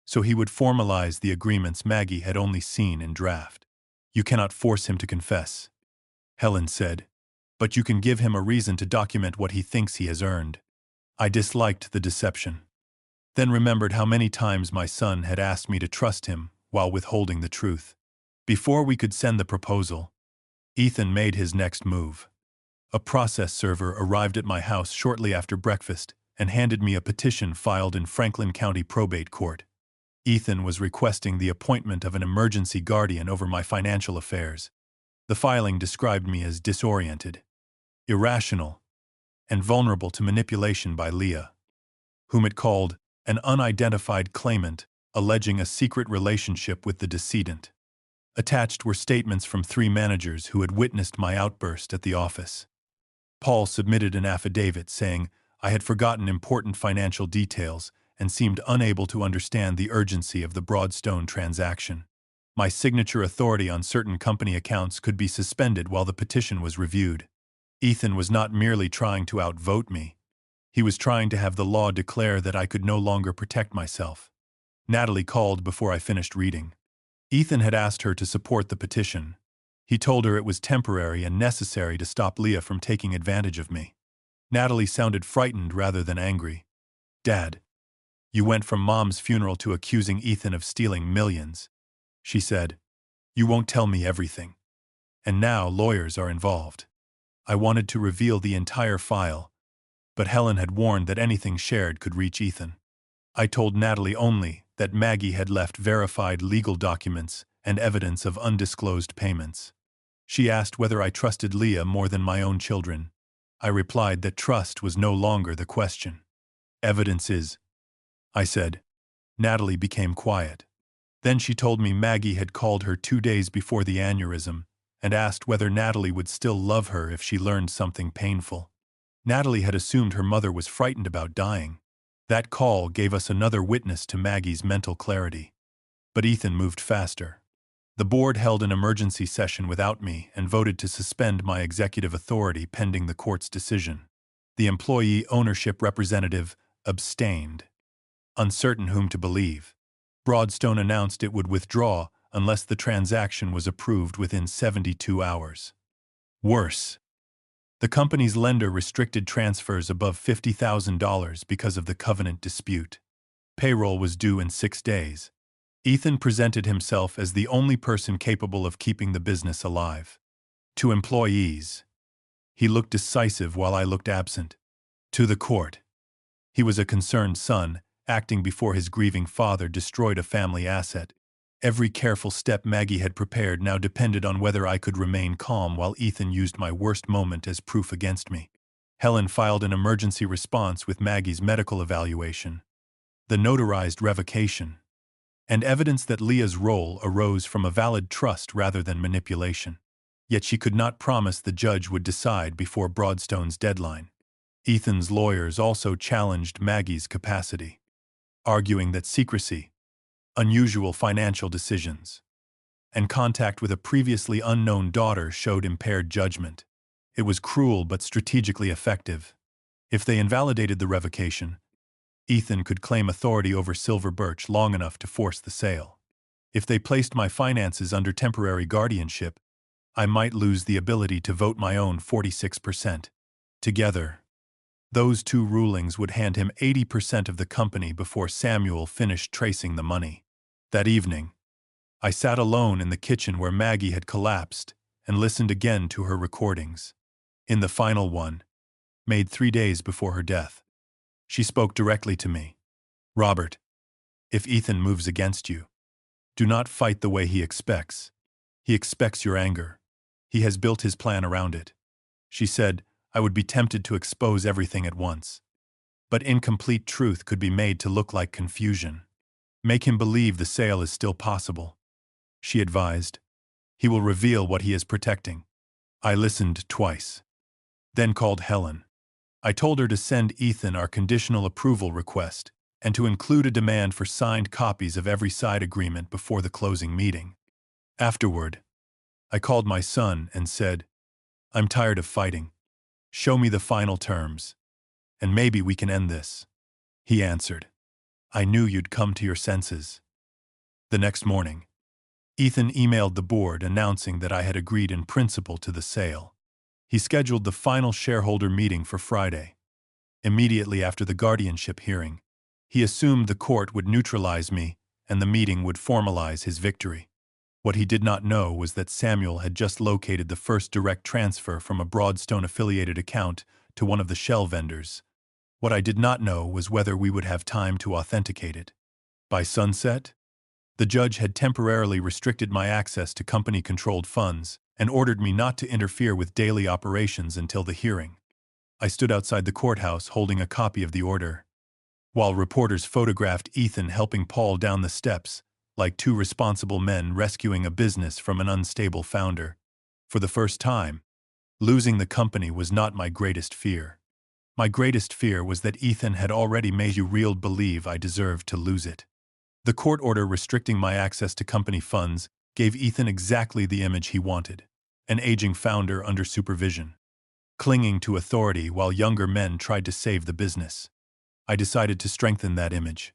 so he would formalize the agreements Maggie had only seen in draft. "You cannot force him to confess," Helen said, "but you can give him a reason to document what he thinks he has earned." I disliked the deception, then remembered how many times my son had asked me to trust him while withholding the truth. Before we could send the proposal, Ethan made his next move. A process server arrived at my house shortly after breakfast and handed me a petition filed in Franklin County Probate Court. Ethan was requesting the appointment of an emergency guardian over my financial affairs. The filing described me as disoriented, irrational, and vulnerable to manipulation by Leah, whom it called an unidentified claimant alleging a secret relationship with the decedent. Attached were statements from 3 managers who had witnessed my outburst at the office. Paul submitted an affidavit saying I had forgotten important financial details and seemed unable to understand the urgency of the Broadstone transaction. My signature authority on certain company accounts could be suspended while the petition was reviewed. Ethan was not merely trying to outvote me. He was trying to have the law declare that I could no longer protect myself. Natalie called before I finished reading. Ethan had asked her to support the petition. He told her it was temporary and necessary to stop Leah from taking advantage of me. Natalie sounded frightened rather than angry. "Dad, you went from Mom's funeral to accusing Ethan of stealing millions," she said. "You won't tell me everything. And now lawyers are involved." I wanted to reveal the entire file, but Helen had warned that anything shared could reach Ethan. I told Natalie only that Maggie had left verified legal documents and evidence of undisclosed payments. She asked whether I trusted Leah more than my own children. I replied that trust was no longer the question. "Evidence is," I said. Natalie became quiet. Then she told me Maggie had called her 2 days before the aneurysm and asked whether Natalie would still love her if she learned something painful. Natalie had assumed her mother was frightened about dying. That call gave us another witness to Maggie's mental clarity. But Ethan moved faster. The board held an emergency session without me and voted to suspend my executive authority pending the court's decision. The employee ownership representative abstained, uncertain whom to believe. Broadstone announced it would withdraw unless the transaction was approved within 72 hours. Worse, the company's lender restricted transfers above $50,000 because of the covenant dispute. Payroll was due in 6 days. Ethan presented himself as the only person capable of keeping the business alive. To employees, he looked decisive while I looked absent. To the court, he was a concerned son, acting before his grieving father destroyed a family asset. Every careful step Maggie had prepared now depended on whether I could remain calm while Ethan used my worst moment as proof against me. Helen filed an emergency response with Maggie's medical evaluation, the notarized revocation, and evidence that Leah's role arose from a valid trust rather than manipulation. Yet she could not promise the judge would decide before Broadstone's deadline. Ethan's lawyers also challenged Maggie's capacity, arguing that secrecy, unusual financial decisions, and contact with a previously unknown daughter showed impaired judgment. It was cruel but strategically effective. If they invalidated the revocation, Ethan could claim authority over Silver Birch long enough to force the sale. If they placed my finances under temporary guardianship, I might lose the ability to vote my own 46%. Together, those 2 rulings would hand him 80% of the company before Samuel finished tracing the money. That evening, I sat alone in the kitchen where Maggie had collapsed and listened again to her recordings. In the final one, made 3 days before her death, she spoke directly to me. "Robert, if Ethan moves against you, do not fight the way he expects. He expects your anger. He has built his plan around it." She said, I would be tempted to expose everything at once. But incomplete truth could be made to look like confusion. Make him believe the sale is still possible. She advised. He will reveal what he is protecting. I listened twice, then called Helen. I told her to send Ethan our conditional approval request and to include a demand for signed copies of every side agreement before the closing meeting. Afterward, I called my son and said, "I'm tired of fighting. Show me the final terms, and maybe we can end this." He answered, "I knew you'd come to your senses." The next morning, Ethan emailed the board announcing that I had agreed in principle to the sale. He scheduled the final shareholder meeting for Friday. Immediately after the guardianship hearing, he assumed the court would neutralize me and the meeting would formalize his victory. What he did not know was that Samuel had just located the first direct transfer from a Broadstone-affiliated account to one of the shell vendors. What I did not know was whether we would have time to authenticate it. By sunset, the judge had temporarily restricted my access to company-controlled funds and ordered me not to interfere with daily operations until the hearing. I stood outside the courthouse holding a copy of the order, while reporters photographed Ethan helping Paul down the steps, like two responsible men rescuing a business from an unstable founder. For the first time, losing the company was not my greatest fear. My greatest fear was that Ethan had already made you real believe I deserved to lose it. The court order restricting my access to company funds gave Ethan exactly the image he wanted: an aging founder under supervision, clinging to authority while younger men tried to save the business. I decided to strengthen that image.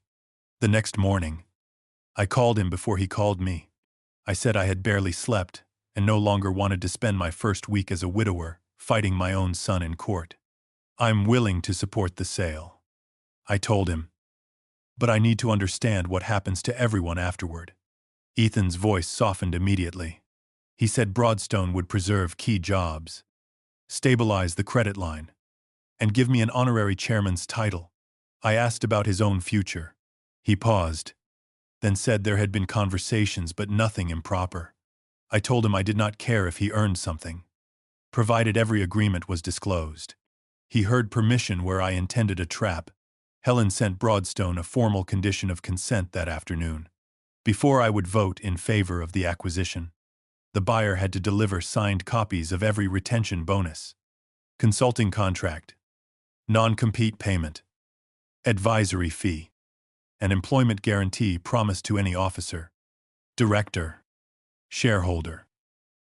The next morning, I called him before he called me. I said I had barely slept and no longer wanted to spend my first week as a widower fighting my own son in court. "I'm willing to support the sale," I told him, "but I need to understand what happens to everyone afterward." Ethan's voice softened immediately. He said Broadstone would preserve key jobs, stabilize the credit line, and give me an honorary chairman's title. I asked about his own future. He paused, then said there had been conversations but nothing improper. I told him I did not care if he earned something, provided every agreement was disclosed. He heard permission where I intended a trap. Helen sent Broadstone a formal condition of consent that afternoon. Before I would vote in favor of the acquisition, the buyer had to deliver signed copies of every retention bonus, consulting contract, non-compete payment, advisory fee, and employment guarantee promised to any officer, director, shareholder,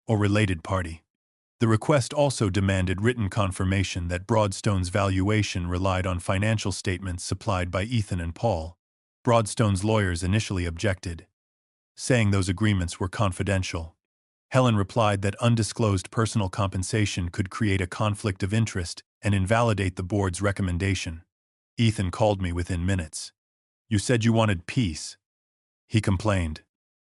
or related party. The request also demanded written confirmation that Broadstone's valuation relied on financial statements supplied by Ethan and Paul. Broadstone's lawyers initially objected, saying those agreements were confidential. Helen replied that undisclosed personal compensation could create a conflict of interest and invalidate the board's recommendation. Ethan called me within minutes. "You said you wanted peace," he complained.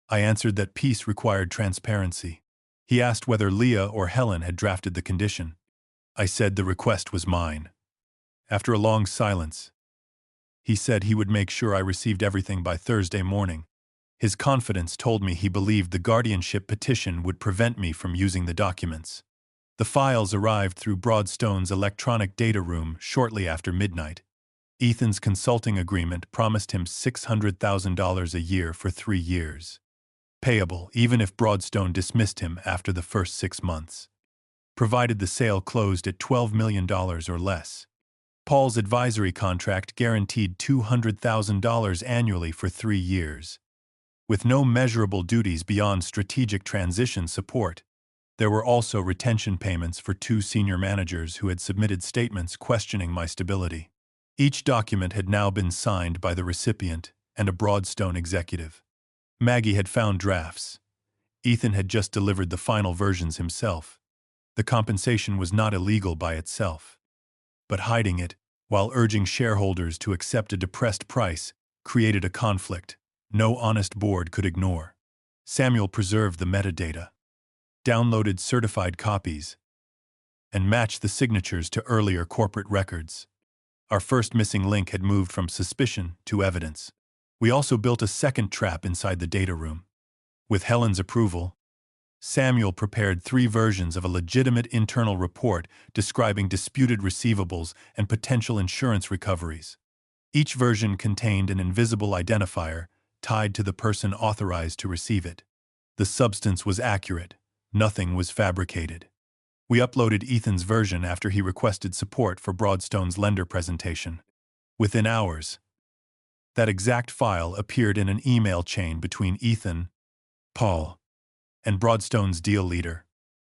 I answered that peace required transparency. He asked whether Leah or Helen had drafted the condition. I said the request was mine. After a long silence, he said he would make sure I received everything by Thursday morning. His confidence told me he believed the guardianship petition would prevent me from using the documents. The files arrived through Broadstone's electronic data room shortly after midnight. Ethan's consulting agreement promised him $600,000 a year for 3 years, payable even if Broadstone dismissed him after the first 6 months, provided the sale closed at $12 million or less. Paul's advisory contract guaranteed $200,000 annually for 3 years. With no measurable duties beyond strategic transition support, there were also retention payments for 2 senior managers who had submitted statements questioning my stability. Each document had now been signed by the recipient and a Broadstone executive. Maggie had found drafts. Ethan had just delivered the final versions himself. The compensation was not illegal by itself, but hiding it, while urging shareholders to accept a depressed price, created a conflict no honest board could ignore. Samuel preserved the metadata, downloaded certified copies, and matched the signatures to earlier corporate records. Our first missing link had moved from suspicion to evidence. We also built a second trap inside the data room. With Helen's approval, Samuel prepared 3 versions of a legitimate internal report describing disputed receivables and potential insurance recoveries. Each version contained an invisible identifier tied to the person authorized to receive it. The substance was accurate. Nothing was fabricated. We uploaded Ethan's version after he requested support for Broadstone's lender presentation. Within hours, that exact file appeared in an email chain between Ethan, Paul, and Broadstone's deal leader.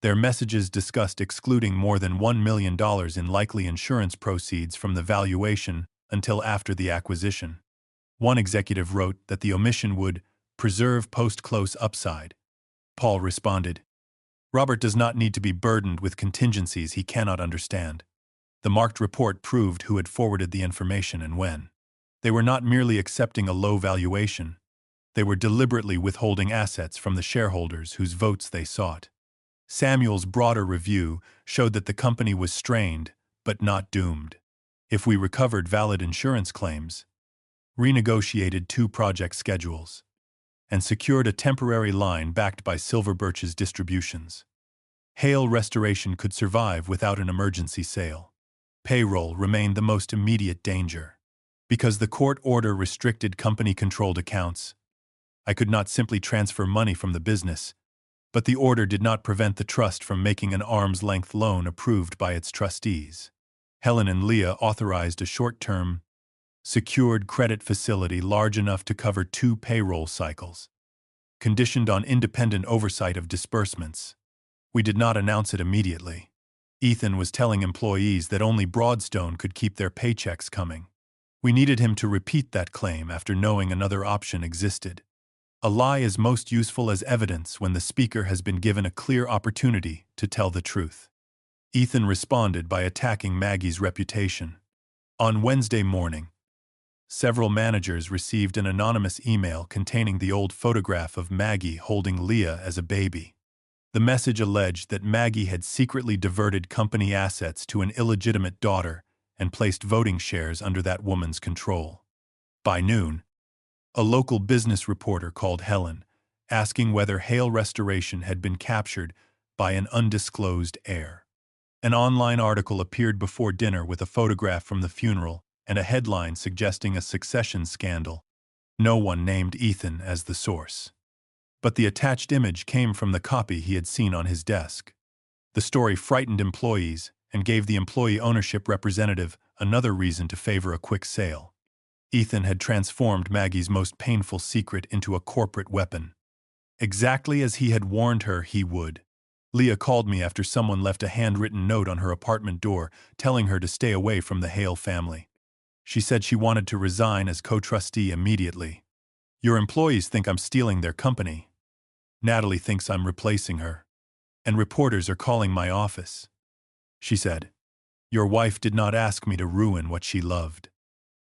Their messages discussed excluding more than $1 million in likely insurance proceeds from the valuation until after the acquisition. One executive wrote that the omission would preserve post-close upside. Paul responded, "Robert does not need to be burdened with contingencies he cannot understand." The marked report proved who had forwarded the information and when. They were not merely accepting a low valuation. They were deliberately withholding assets from the shareholders whose votes they sought. Samuel's broader review showed that the company was strained, but not doomed. If we recovered valid insurance claims, renegotiated 2 project schedules, and secured a temporary line backed by Silver Birch's distributions, Hale Restoration could survive without an emergency sale. Payroll remained the most immediate danger. Because the court order restricted company-controlled accounts, I could not simply transfer money from the business, but the order did not prevent the trust from making an arm's-length loan approved by its trustees. Helen and Leah authorized a short-term, secured credit facility large enough to cover 2 payroll cycles, conditioned on independent oversight of disbursements. We did not announce it immediately. Ethan was telling employees that only Broadstone could keep their paychecks coming. We needed him to repeat that claim after knowing another option existed. A lie is most useful as evidence when the speaker has been given a clear opportunity to tell the truth. Ethan responded by attacking Maggie's reputation. On Wednesday morning, several managers received an anonymous email containing the old photograph of Maggie holding Leah as a baby. The message alleged that Maggie had secretly diverted company assets to an illegitimate daughter and placed voting shares under that woman's control. By noon, a local business reporter called Helen, asking whether Hale Restoration had been captured by an undisclosed heir. An online article appeared before dinner with a photograph from the funeral and a headline suggesting a succession scandal. No one named Ethan as the source. But the attached image came from the copy he had seen on his desk. The story frightened employees and gave the employee ownership representative another reason to favor a quick sale. Ethan had transformed Maggie's most painful secret into a corporate weapon. Exactly as he had warned her he would. Leah called me after someone left a handwritten note on her apartment door telling her to stay away from the Hale family. She said she wanted to resign as co-trustee immediately. "Your employees think I'm stealing their company. Natalie thinks I'm replacing her. And reporters are calling my office," she said. "Your wife did not ask me to ruin what she loved."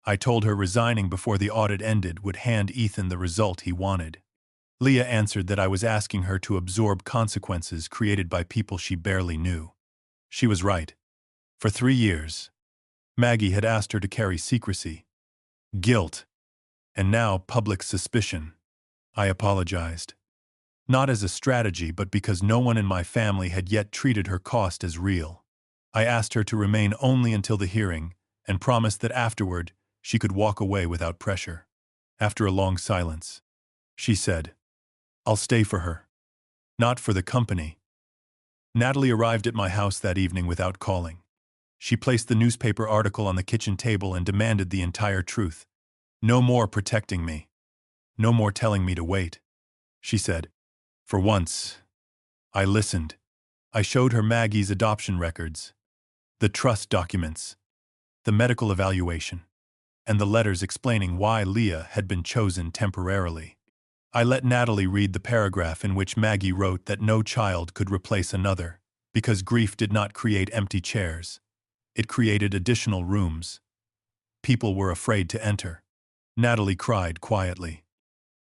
I told her resigning before the audit ended would hand Ethan the result he wanted. Leah answered that I was asking her to absorb consequences created by people she barely knew. She was right. For 3 years, Maggie had asked her to carry secrecy, guilt, and now public suspicion. I apologized. Not as a strategy, but because no one in my family had yet treated her cost as real. I asked her to remain only until the hearing and promised that afterward she could walk away without pressure. After a long silence, she said, "I'll stay for her. Not for the company." Natalie arrived at my house that evening without calling. She placed the newspaper article on the kitchen table and demanded the entire truth. "No more protecting me. No more telling me to wait," she said. For once, I listened. I showed her Maggie's adoption records, the trust documents, the medical evaluation, and the letters explaining why Leah had been chosen temporarily. I let Natalie read the paragraph in which Maggie wrote that no child could replace another, because grief did not create empty chairs. It created additional rooms. People were afraid to enter. Natalie cried quietly,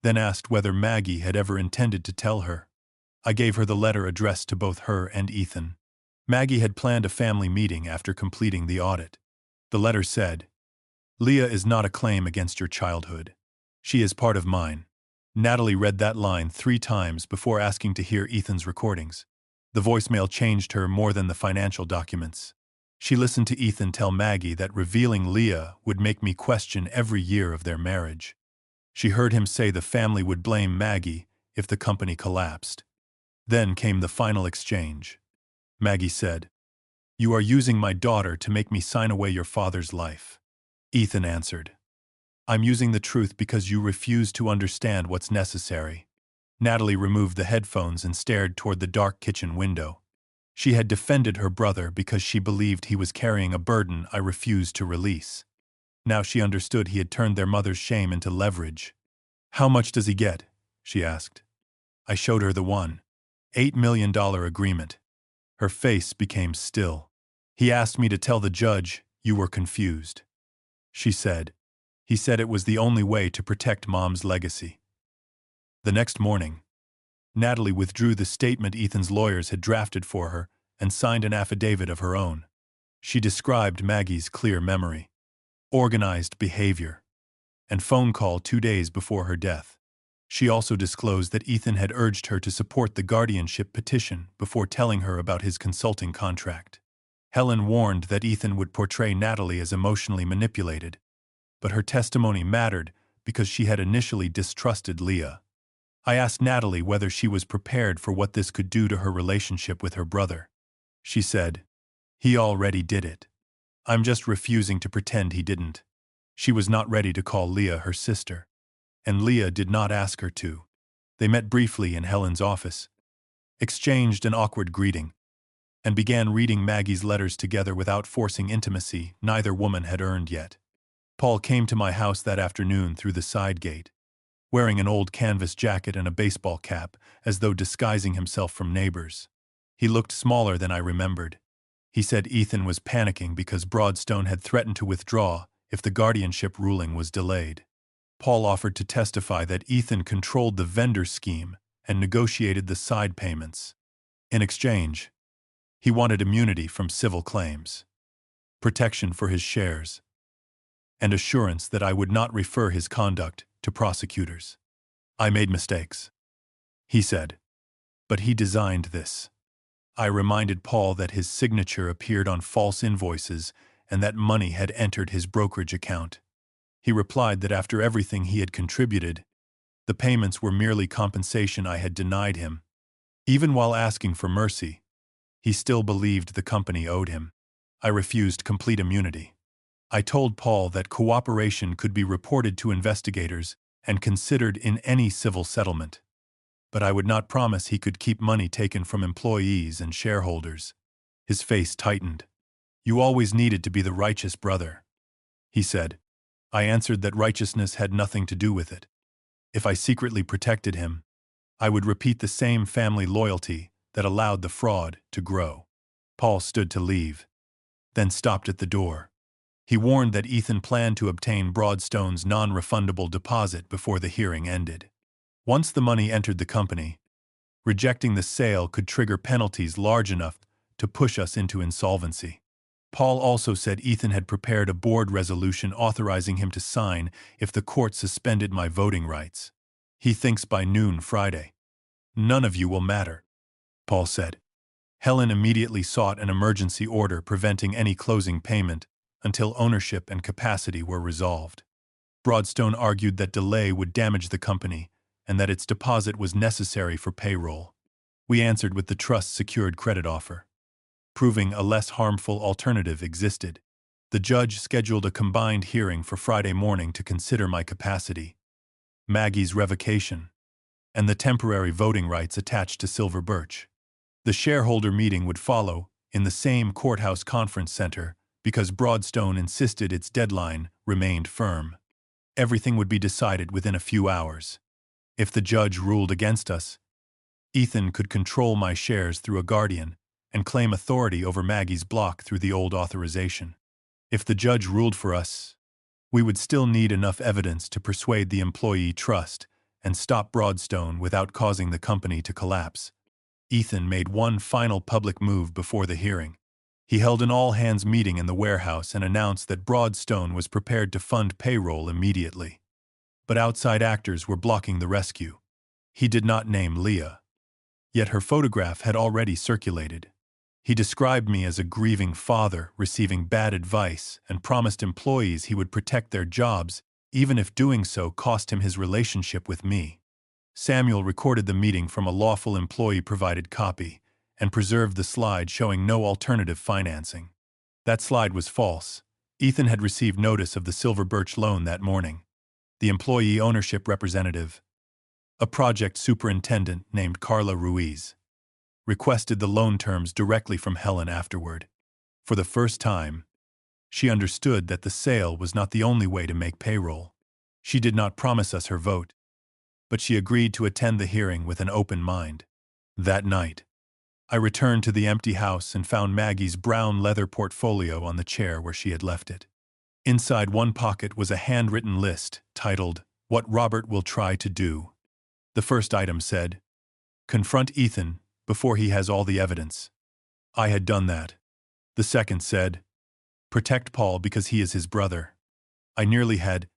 then asked whether Maggie had ever intended to tell her. I gave her the letter addressed to both her and Ethan. Maggie had planned a family meeting after completing the audit. The letter said, "Leah is not a claim against your childhood. She is part of mine." Natalie read that line 3 times before asking to hear Ethan's recordings. The voicemail changed her more than the financial documents. She listened to Ethan tell Maggie that revealing Leah would make me question every year of their marriage. She heard him say the family would blame Maggie if the company collapsed. Then came the final exchange. Maggie said. You are using my daughter to make me sign away your father's life. Ethan answered. I'm using the truth because you refuse to understand what's necessary. Natalie removed the headphones and stared toward the dark kitchen window. She had defended her brother because she believed he was carrying a burden I refused to release. Now she understood he had turned their mother's shame into leverage. How much does he get? She asked. I showed her the $1.8 million agreement. Her face became still. He asked me to tell the judge you were confused. She said. He said it was the only way to protect Mom's legacy. The next morning, Natalie withdrew the statement Ethan's lawyers had drafted for her and signed an affidavit of her own. She described Maggie's clear memory, organized behavior, and phone call 2 days before her death. She also disclosed that Ethan had urged her to support the guardianship petition before telling her about his consulting contract. Helen warned that Ethan would portray Natalie as emotionally manipulated, but her testimony mattered because she had initially distrusted Leah. I asked Natalie whether she was prepared for what this could do to her relationship with her brother. She said, he already did it. I'm just refusing to pretend he didn't. She was not ready to call Leah her sister, and Leah did not ask her to. They met briefly in Helen's office, exchanged an awkward greeting, and began reading Maggie's letters together without forcing intimacy neither woman had earned yet. Paul came to my house that afternoon through the side gate, wearing an old canvas jacket and a baseball cap, as though disguising himself from neighbors. He looked smaller than I remembered. He said Ethan was panicking because Broadstone had threatened to withdraw if the guardianship ruling was delayed. Paul offered to testify that Ethan controlled the vendor scheme and negotiated the side payments. In exchange, he wanted immunity from civil claims, protection for his shares, and assurance that I would not refer his conduct to prosecutors. I made mistakes, he said, but he designed this. I reminded Paul that his signature appeared on false invoices and that money had entered his brokerage account. He replied that after everything he had contributed, the payments were merely compensation I had denied him. Even while asking for mercy, he still believed the company owed him. I refused complete immunity. I told Paul that cooperation could be reported to investigators and considered in any civil settlement, but I would not promise he could keep money taken from employees and shareholders. His face tightened. You always needed to be the righteous brother, he said. I answered that righteousness had nothing to do with it. If I secretly protected him, I would repeat the same family loyalty that allowed the fraud to grow. Paul stood to leave, then stopped at the door. He warned that Ethan planned to obtain Broadstone's non-refundable deposit before the hearing ended. Once the money entered the company, rejecting the sale could trigger penalties large enough to push us into insolvency. Paul also said Ethan had prepared a board resolution authorizing him to sign if the court suspended my voting rights. He thinks by noon Friday. None of you will matter, Paul said. Helen immediately sought an emergency order preventing any closing payment until ownership and capacity were resolved. Broadstone argued that delay would damage the company and that its deposit was necessary for payroll. We answered with the trust's secured credit offer, proving a less harmful alternative existed. The judge scheduled a combined hearing for Friday morning to consider my capacity, Maggie's revocation, and the temporary voting rights attached to Silver Birch. The shareholder meeting would follow in the same courthouse conference center because Broadstone insisted its deadline remained firm. Everything would be decided within a few hours. If the judge ruled against us, Ethan could control my shares through a guardian and claim authority over Maggie's block through the old authorization. If the judge ruled for us, we would still need enough evidence to persuade the employee trust and stop Broadstone without causing the company to collapse. Ethan made one final public move before the hearing. He held an all-hands meeting in the warehouse and announced that Broadstone was prepared to fund payroll immediately. But outside actors were blocking the rescue. He did not name Leah, yet her photograph had already circulated. He described me as a grieving father receiving bad advice and promised employees he would protect their jobs even if doing so cost him his relationship with me. Samuel recorded the meeting from a lawful employee-provided copy, and preserved the slide showing no alternative financing. That slide was false. Ethan had received notice of the Silver Birch loan that morning. The employee ownership representative, a project superintendent named Carla Ruiz, requested the loan terms directly from Helen afterward. For the first time, she understood that the sale was not the only way to make payroll. She did not promise us her vote, but she agreed to attend the hearing with an open mind. That night, I returned to the empty house and found Maggie's brown leather portfolio on the chair where she had left it. Inside one pocket was a handwritten list titled, "What Robert Will Try to Do." The first item said, "Confront Ethan before he has all the evidence." I had done that. The second said, "Protect Paul because he is his brother." I nearly had.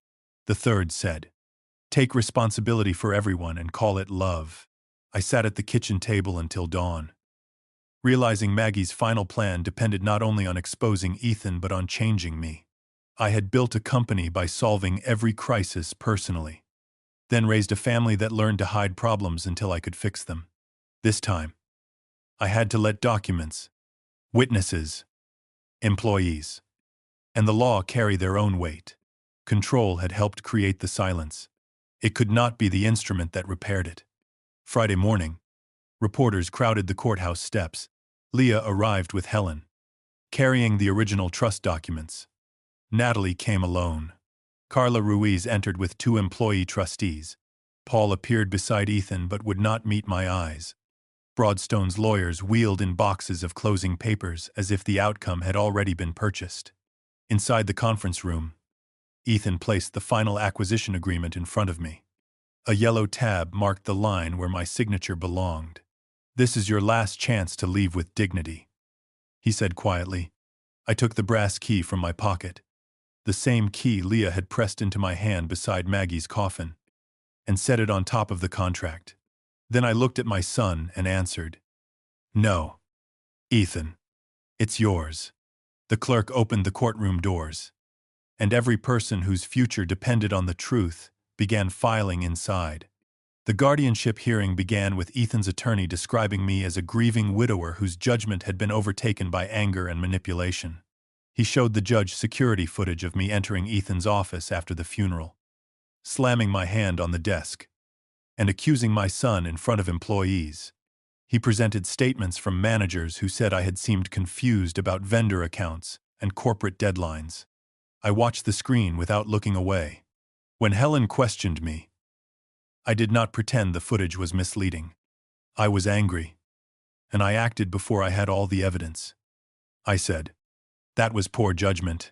The third said, "Take responsibility for everyone and call it love." I sat at the kitchen table until dawn, realizing Maggie's final plan depended not only on exposing Ethan but on changing me. I had built a company by solving every crisis personally, then raised a family that learned to hide problems until I could fix them. This time, I had to let documents, witnesses, employees, and the law carry their own weight. Control had helped create the silence. It could not be the instrument that repaired it. Friday morning, reporters crowded the courthouse steps. Leah arrived with Helen, carrying the original trust documents. Natalie came alone. Carla Ruiz entered with 2 employee trustees. Paul appeared beside Ethan but would not meet my eyes. Broadstone's lawyers wheeled in boxes of closing papers as if the outcome had already been purchased. Inside the conference room, Ethan placed the final acquisition agreement in front of me. A yellow tab marked the line where my signature belonged. "This is your last chance to leave with dignity," he said quietly. I took the brass key from my pocket, the same key Leah had pressed into my hand beside Maggie's coffin, and set it on top of the contract. Then I looked at my son and answered, "No, Ethan, it's yours." The clerk opened the courtroom doors, and every person whose future depended on the truth began filing inside. The guardianship hearing began with Ethan's attorney describing me as a grieving widower whose judgment had been overtaken by anger and manipulation. He showed the judge security footage of me entering Ethan's office after the funeral, slamming my hand on the desk, and accusing my son in front of employees. He presented statements from managers who said I had seemed confused about vendor accounts and corporate deadlines. I watched the screen without looking away. When Helen questioned me, I did not pretend the footage was misleading. I was angry, and I acted before I had all the evidence. I said, "That was poor judgment.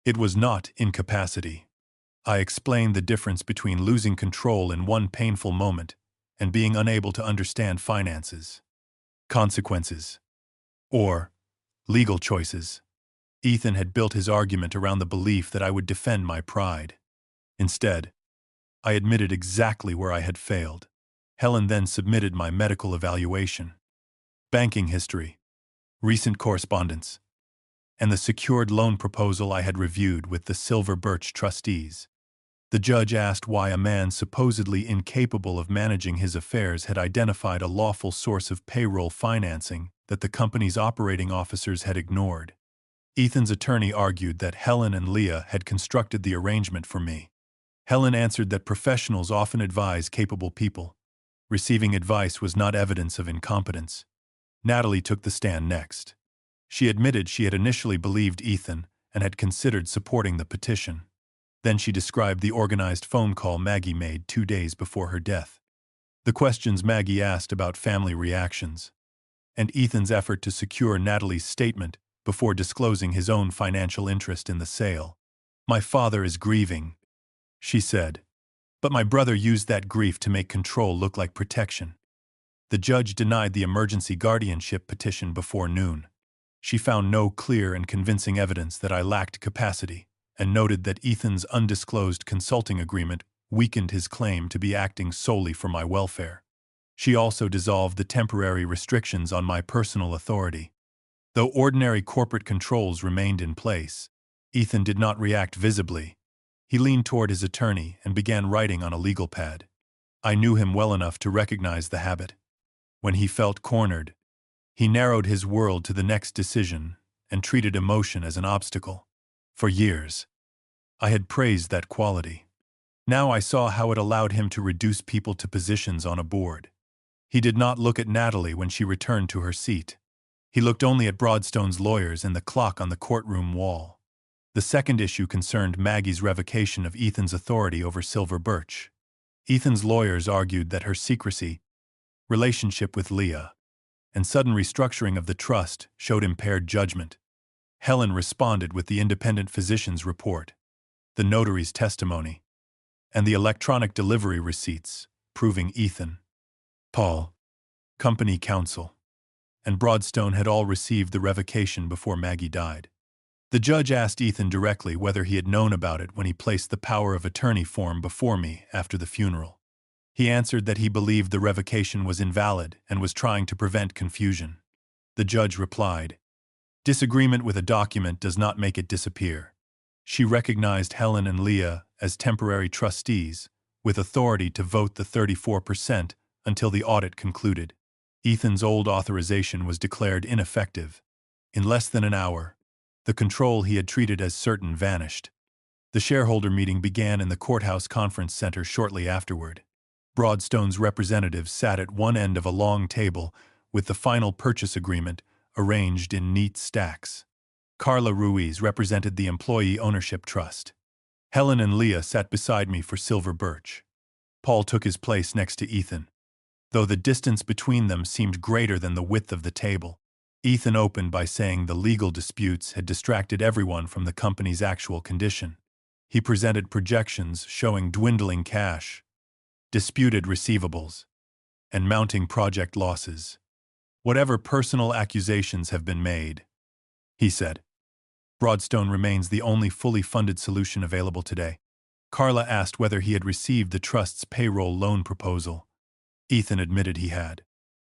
It was not incapacity." I explained the difference between losing control in one painful moment and being unable to understand finances, consequences, or legal choices. Ethan had built his argument around the belief that I would defend my pride. Instead, I admitted exactly where I had failed. Helen then submitted my medical evaluation, banking history, recent correspondence, and the secured loan proposal I had reviewed with the Silver Birch trustees. The judge asked why a man supposedly incapable of managing his affairs had identified a lawful source of payroll financing that the company's operating officers had ignored. Ethan's attorney argued that Helen and Leah had constructed the arrangement for me. Helen answered that professionals often advise capable people. Receiving advice was not evidence of incompetence. Natalie took the stand next. She admitted she had initially believed Ethan and had considered supporting the petition. Then she described the organized phone call Maggie made 2 days before her death, the questions Maggie asked about family reactions, and Ethan's effort to secure Natalie's statement before disclosing his own financial interest in the sale. "My father is grieving," she said, "but my brother used that grief to make control look like protection." The judge denied the emergency guardianship petition before noon. She found no clear and convincing evidence that I lacked capacity, and noted that Ethan's undisclosed consulting agreement weakened his claim to be acting solely for my welfare. She also dissolved the temporary restrictions on my personal authority. Though ordinary corporate controls remained in place, Ethan did not react visibly. He leaned toward his attorney and began writing on a legal pad. I knew him well enough to recognize the habit. When he felt cornered, He narrowed his world to the next decision and treated emotion as an obstacle. For years, I had praised that quality. Now I saw how it allowed him to reduce people to positions on a board. He did not look at Natalie when she returned to her seat. He looked only at Broadstone's lawyers and the clock on the courtroom wall. The second issue concerned Maggie's revocation of Ethan's authority over Silver Birch. Ethan's lawyers argued that her secrecy, relationship with Leah, and sudden restructuring of the trust showed impaired judgment. Helen responded with the independent physician's report, the notary's testimony, and the electronic delivery receipts proving Ethan, Paul, company counsel, and Broadstone had all received the revocation before Maggie died. The judge asked Ethan directly whether he had known about it when he placed the power of attorney form before me after the funeral. He answered that he believed the revocation was invalid and was trying to prevent confusion. The judge replied, "Disagreement with a document does not make it disappear." She recognized Helen and Leah as temporary trustees, with authority to vote the 34% until the audit concluded. Ethan's old authorization was declared ineffective. In less than an hour, the control he had treated as certain vanished. The shareholder meeting began in the courthouse conference center shortly afterward. Broadstone's representatives sat at one end of a long table with the final purchase agreement arranged in neat stacks. Carla Ruiz represented the Employee Ownership Trust. Helen and Leah sat beside me for Silver Birch. Paul took his place next to Ethan. Though the distance between them seemed greater than the width of the table, Ethan opened by saying the legal disputes had distracted everyone from the company's actual condition. He presented projections showing dwindling cash, disputed receivables, and mounting project losses. "Whatever personal accusations have been made," he said, "Broadstone remains the only fully funded solution available today." Carla asked whether he had received the trust's payroll loan proposal. Ethan admitted he had,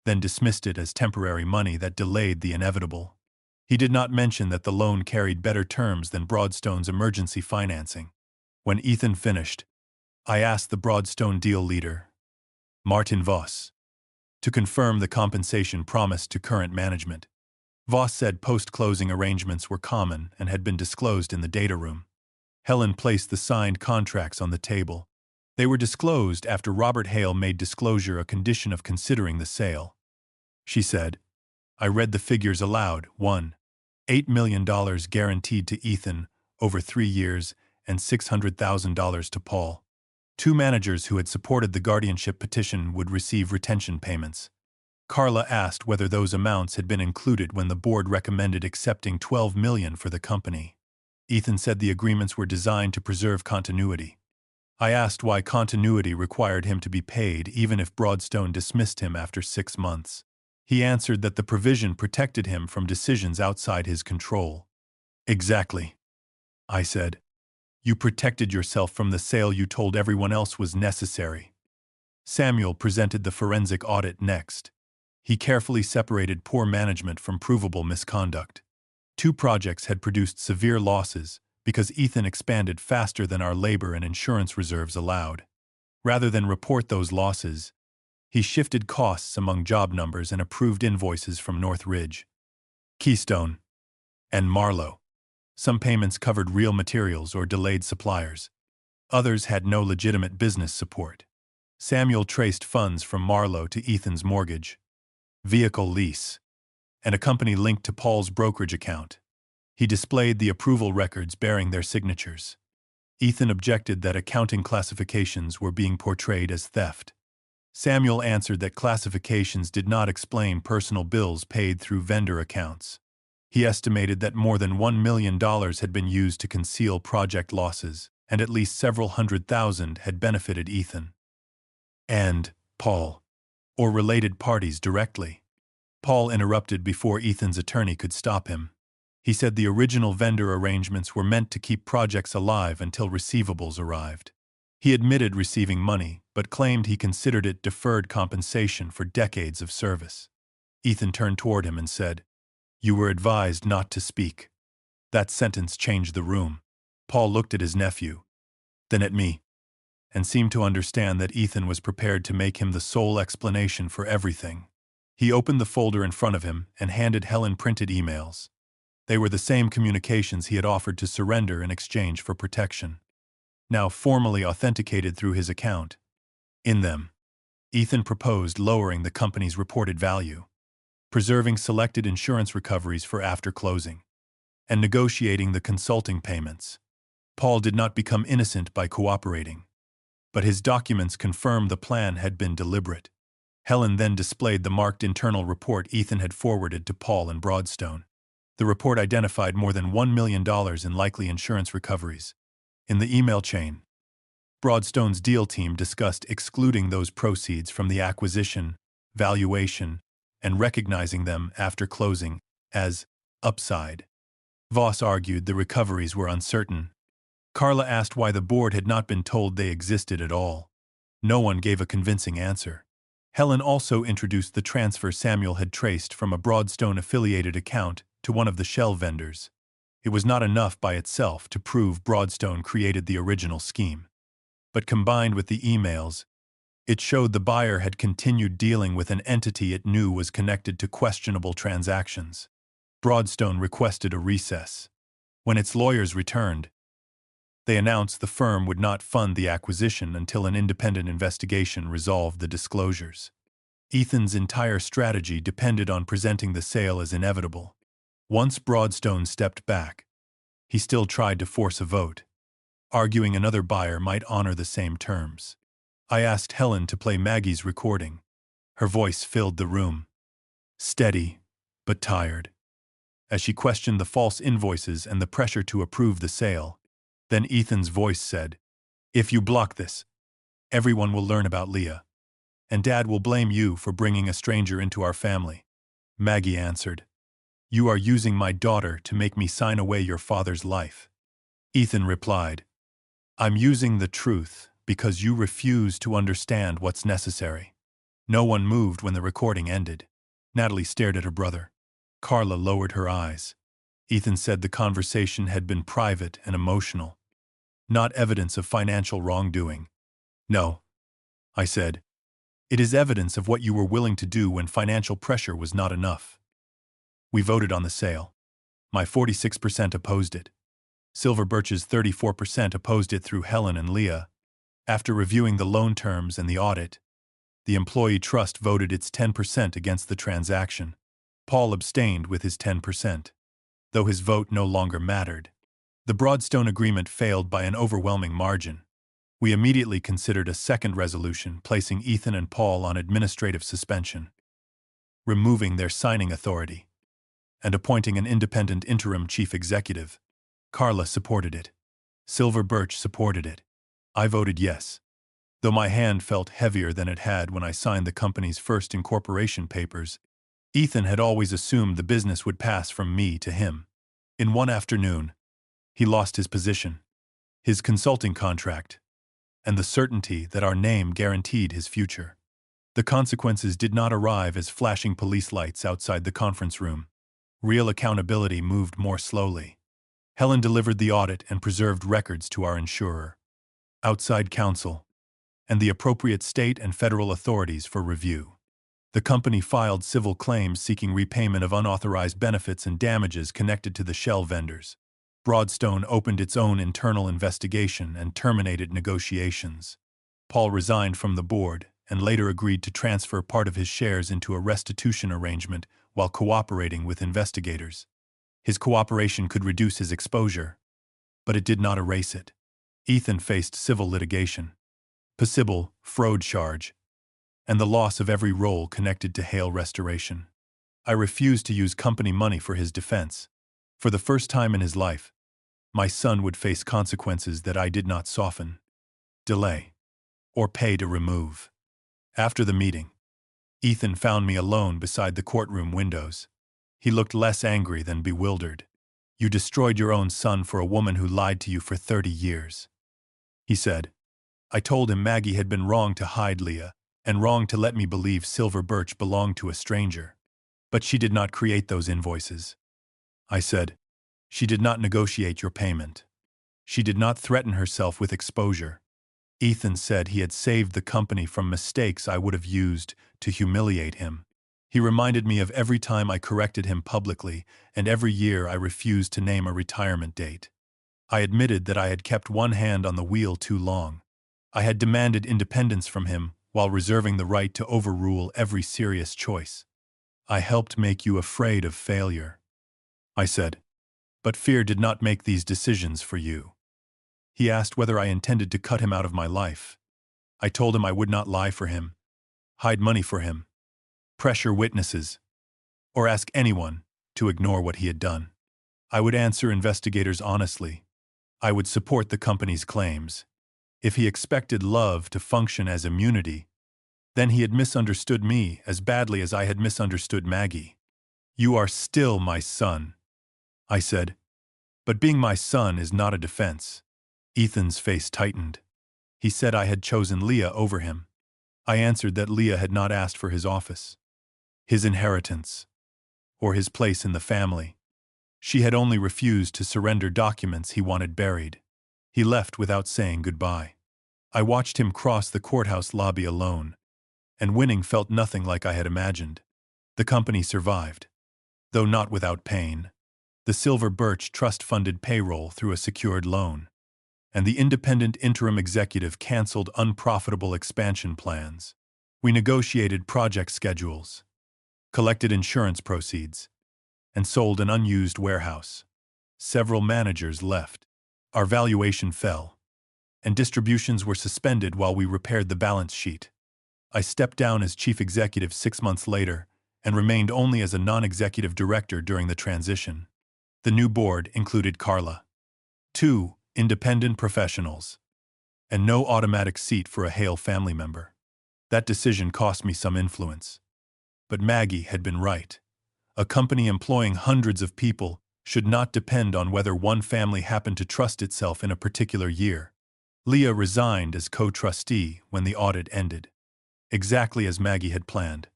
then dismissed it as temporary money that delayed the inevitable. He did not mention that the loan carried better terms than Broadstone's emergency financing. When Ethan finished, I asked the Broadstone deal leader, Martin Voss, to confirm the compensation promised to current management. Voss said post-closing arrangements were common and had been disclosed in the data room. Helen placed the signed contracts on the table. They were disclosed after Robert Hale made disclosure a condition of considering the sale. She said, I read the figures aloud. $8 million guaranteed to Ethan over 3 years and $600,000 to Paul. 2 managers who had supported the guardianship petition would receive retention payments. Carla asked whether those amounts had been included when the board recommended accepting $12 million for the company. Ethan said the agreements were designed to preserve continuity. I asked why continuity required him to be paid even if Broadstone dismissed him after 6 months. He answered that the provision protected him from decisions outside his control. Exactly, I said. You protected yourself from the sale you told everyone else was necessary. Samuel presented the forensic audit next. He carefully separated poor management from provable misconduct. 2 projects had produced severe losses because Ethan expanded faster than our labor and insurance reserves allowed. Rather than report those losses, he shifted costs among job numbers and approved invoices from North Ridge, Keystone, and Marlowe. Some payments covered real materials or delayed suppliers. Others had no legitimate business support. Samuel traced funds from Marlowe to Ethan's mortgage, vehicle lease, and a company linked to Paul's brokerage account. He displayed the approval records bearing their signatures. Ethan objected that accounting classifications were being portrayed as theft. Samuel answered that classifications did not explain personal bills paid through vendor accounts. He estimated that more than $1 million had been used to conceal project losses, and at least several $100,000 had benefited Ethan and Paul, or related parties directly. Paul interrupted before Ethan's attorney could stop him. He said the original vendor arrangements were meant to keep projects alive until receivables arrived. He admitted receiving money, but claimed he considered it deferred compensation for decades of service. Ethan turned toward him and said, You were advised not to speak. That sentence changed the room. Paul looked at his nephew, then at me, and seemed to understand that Ethan was prepared to make him the sole explanation for everything. He opened the folder in front of him and handed Helen printed emails. They were the same communications he had offered to surrender in exchange for protection, now formally authenticated through his account. In them, Ethan proposed lowering the company's reported value, preserving selected insurance recoveries for after closing, and negotiating the consulting payments. Paul did not become innocent by cooperating, but his documents confirmed the plan had been deliberate. Helen then displayed the marked internal report Ethan had forwarded to Paul and Broadstone. The report identified more than $1 million in likely insurance recoveries. In the email chain, Broadstone's deal team discussed excluding those proceeds from the acquisition, valuation, and recognizing them after closing as upside. Voss argued the recoveries were uncertain. Carla asked why the board had not been told they existed at all. No one gave a convincing answer. Helen also introduced the transfer Samuel had traced from a Broadstone-affiliated account to one of the shell vendors. It was not enough by itself to prove Broadstone created the original scheme. But combined with the emails, it showed the buyer had continued dealing with an entity it knew was connected to questionable transactions. Broadstone requested a recess. When its lawyers returned, they announced the firm would not fund the acquisition until an independent investigation resolved the disclosures. Ethan's entire strategy depended on presenting the sale as inevitable. Once Broadstone stepped back, he still tried to force a vote, arguing another buyer might honor the same terms. I asked Helen to play Maggie's recording. Her voice filled the room, steady but tired, as she questioned the false invoices and the pressure to approve the sale. Then Ethan's voice said, "If you block this, everyone will learn about Leah, and Dad will blame you for bringing a stranger into our family." Maggie answered, "You are using my daughter to make me sign away your father's life." Ethan replied, "I'm using the truth because you refuse to understand what's necessary." No one moved when the recording ended. Natalie stared at her brother. Carla lowered her eyes. Ethan said the conversation had been private and emotional, not evidence of financial wrongdoing. "No," I said. "It is evidence of what you were willing to do when financial pressure was not enough." We voted on the sale. My 46% opposed it. Silver Birch's 34% opposed it through Helen and Leah. After reviewing the loan terms and the audit, the employee trust voted its 10% against the transaction. Paul abstained with his 10%. Though his vote no longer mattered. The Broadstone agreement failed by an overwhelming margin. We immediately considered a second resolution placing Ethan and Paul on administrative suspension, removing their signing authority, and appointing an independent interim chief executive. Carla supported it. Silver Birch supported it. I voted yes, though my hand felt heavier than it had when I signed the company's first incorporation papers. Ethan had always assumed the business would pass from me to him. In one afternoon, he lost his position, his consulting contract, and the certainty that our name guaranteed his future. The consequences did not arrive as flashing police lights outside the conference room. Real accountability moved more slowly. Helen delivered the audit and preserved records to our insurer, outside counsel, and the appropriate state and federal authorities for review. The company filed civil claims seeking repayment of unauthorized benefits and damages connected to the shell vendors. Broadstone opened its own internal investigation and terminated negotiations. Paul resigned from the board and later agreed to transfer part of his shares into a restitution arrangement while cooperating with investigators. His cooperation could reduce his exposure, but it did not erase it. Ethan faced civil litigation, possible fraud charge, and the loss of every role connected to Hale restoration. I refused to use company money for his defense. For the first time in his life, my son would face consequences that I did not soften, delay, or pay to remove. After the meeting, Ethan found me alone beside the courtroom windows. He looked less angry than bewildered. "You destroyed your own son for a woman who lied to you for 30 years. He said. I told him Maggie had been wrong to hide Leah, and wrong to let me believe Silver Birch belonged to a stranger. But she did not create those invoices. I said, she did not negotiate your payment. She did not threaten herself with exposure. Ethan said he had saved the company from mistakes I would have used to humiliate him. He reminded me of every time I corrected him publicly and every year I refused to name a retirement date. I admitted that I had kept one hand on the wheel too long. I had demanded independence from him while reserving the right to overrule every serious choice. I helped make you afraid of failure, I said. But fear did not make these decisions for you. He asked whether I intended to cut him out of my life. I told him I would not lie for him, hide money for him, pressure witnesses, or ask anyone to ignore what he had done. I would answer investigators honestly. I would support the company's claims. If he expected love to function as immunity, then he had misunderstood me as badly as I had misunderstood Maggie. You are still my son, I said. But being my son is not a defense. Ethan's face tightened. He said I had chosen Leah over him. I answered that Leah had not asked for his office, his inheritance, or his place in the family. She had only refused to surrender documents he wanted buried. He left without saying goodbye. I watched him cross the courthouse lobby alone, and winning felt nothing like I had imagined. The company survived, though not without pain. The Silver Birch Trust funded payroll through a secured loan, and the independent interim executive canceled unprofitable expansion plans. We negotiated project schedules, collected insurance proceeds, and sold an unused warehouse. Several managers left. Our valuation fell, and distributions were suspended while we repaired the balance sheet. I stepped down as chief executive 6 months later and remained only as a non-executive director during the transition. The new board included Carla, 2 independent professionals, and no automatic seat for a Hale family member. That decision cost me some influence. But Maggie had been right. A company employing hundreds of people should not depend on whether one family happened to trust itself in a particular year. Leah resigned as co-trustee when the audit ended, exactly as Maggie had planned.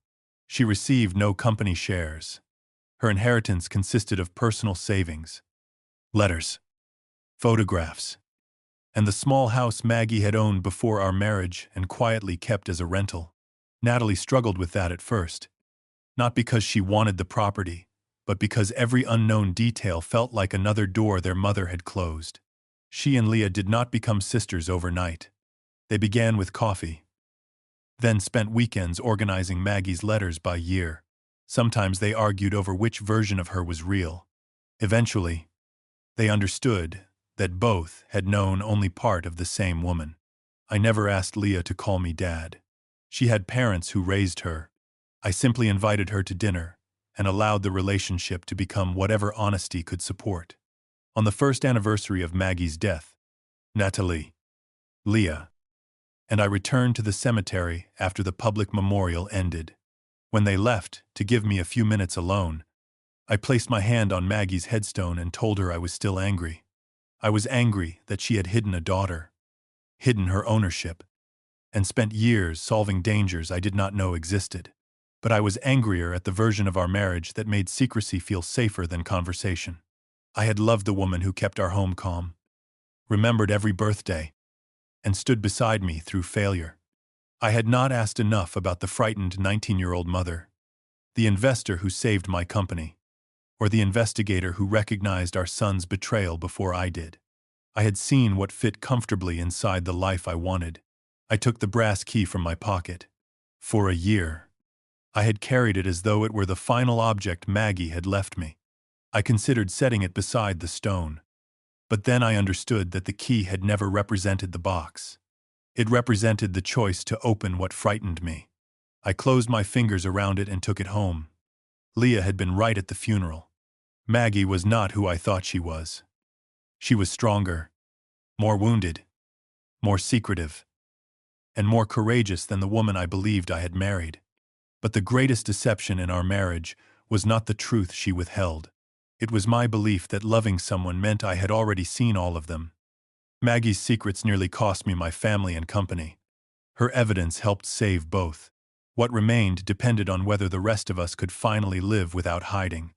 She received no company shares. Her inheritance consisted of personal savings, letters, photographs, and the small house Maggie had owned before our marriage and quietly kept as a rental. Natalie struggled with that at first, not because she wanted the property, but because every unknown detail felt like another door their mother had closed. She and Leah did not become sisters overnight. They began with coffee, then spent weekends organizing Maggie's letters by year. Sometimes they argued over which version of her was real. Eventually, they understood that both had known only part of the same woman. I never asked Leah to call me Dad. She had parents who raised her. I simply invited her to dinner and allowed the relationship to become whatever honesty could support. On the first anniversary of Maggie's death, Natalie, Leah, and I returned to the cemetery after the public memorial ended. When they left to give me a few minutes alone, I placed my hand on Maggie's headstone and told her I was still angry. I was angry that she had hidden a daughter, hidden her ownership, and spent years solving dangers I did not know existed. But I was angrier at the version of our marriage that made secrecy feel safer than conversation. I had loved the woman who kept our home calm, remembered every birthday, and stood beside me through failure. I had not asked enough about the frightened 19-year-old mother, the investor who saved my company, or the investigator who recognized our son's betrayal before I did. I had seen what fit comfortably inside the life I wanted. I took the brass key from my pocket. For a year, I had carried it as though it were the final object Maggie had left me. I considered setting it beside the stone. But then I understood that the key had never represented the box. It represented the choice to open what frightened me. I closed my fingers around it and took it home. Leah had been right at the funeral. Maggie was not who I thought she was. She was stronger, more wounded, more secretive, and more courageous than the woman I believed I had married. But the greatest deception in our marriage was not the truth she withheld. It was my belief that loving someone meant I had already seen all of them. Maggie's secrets nearly cost me my family and company. Her evidence helped save both. What remained depended on whether the rest of us could finally live without hiding.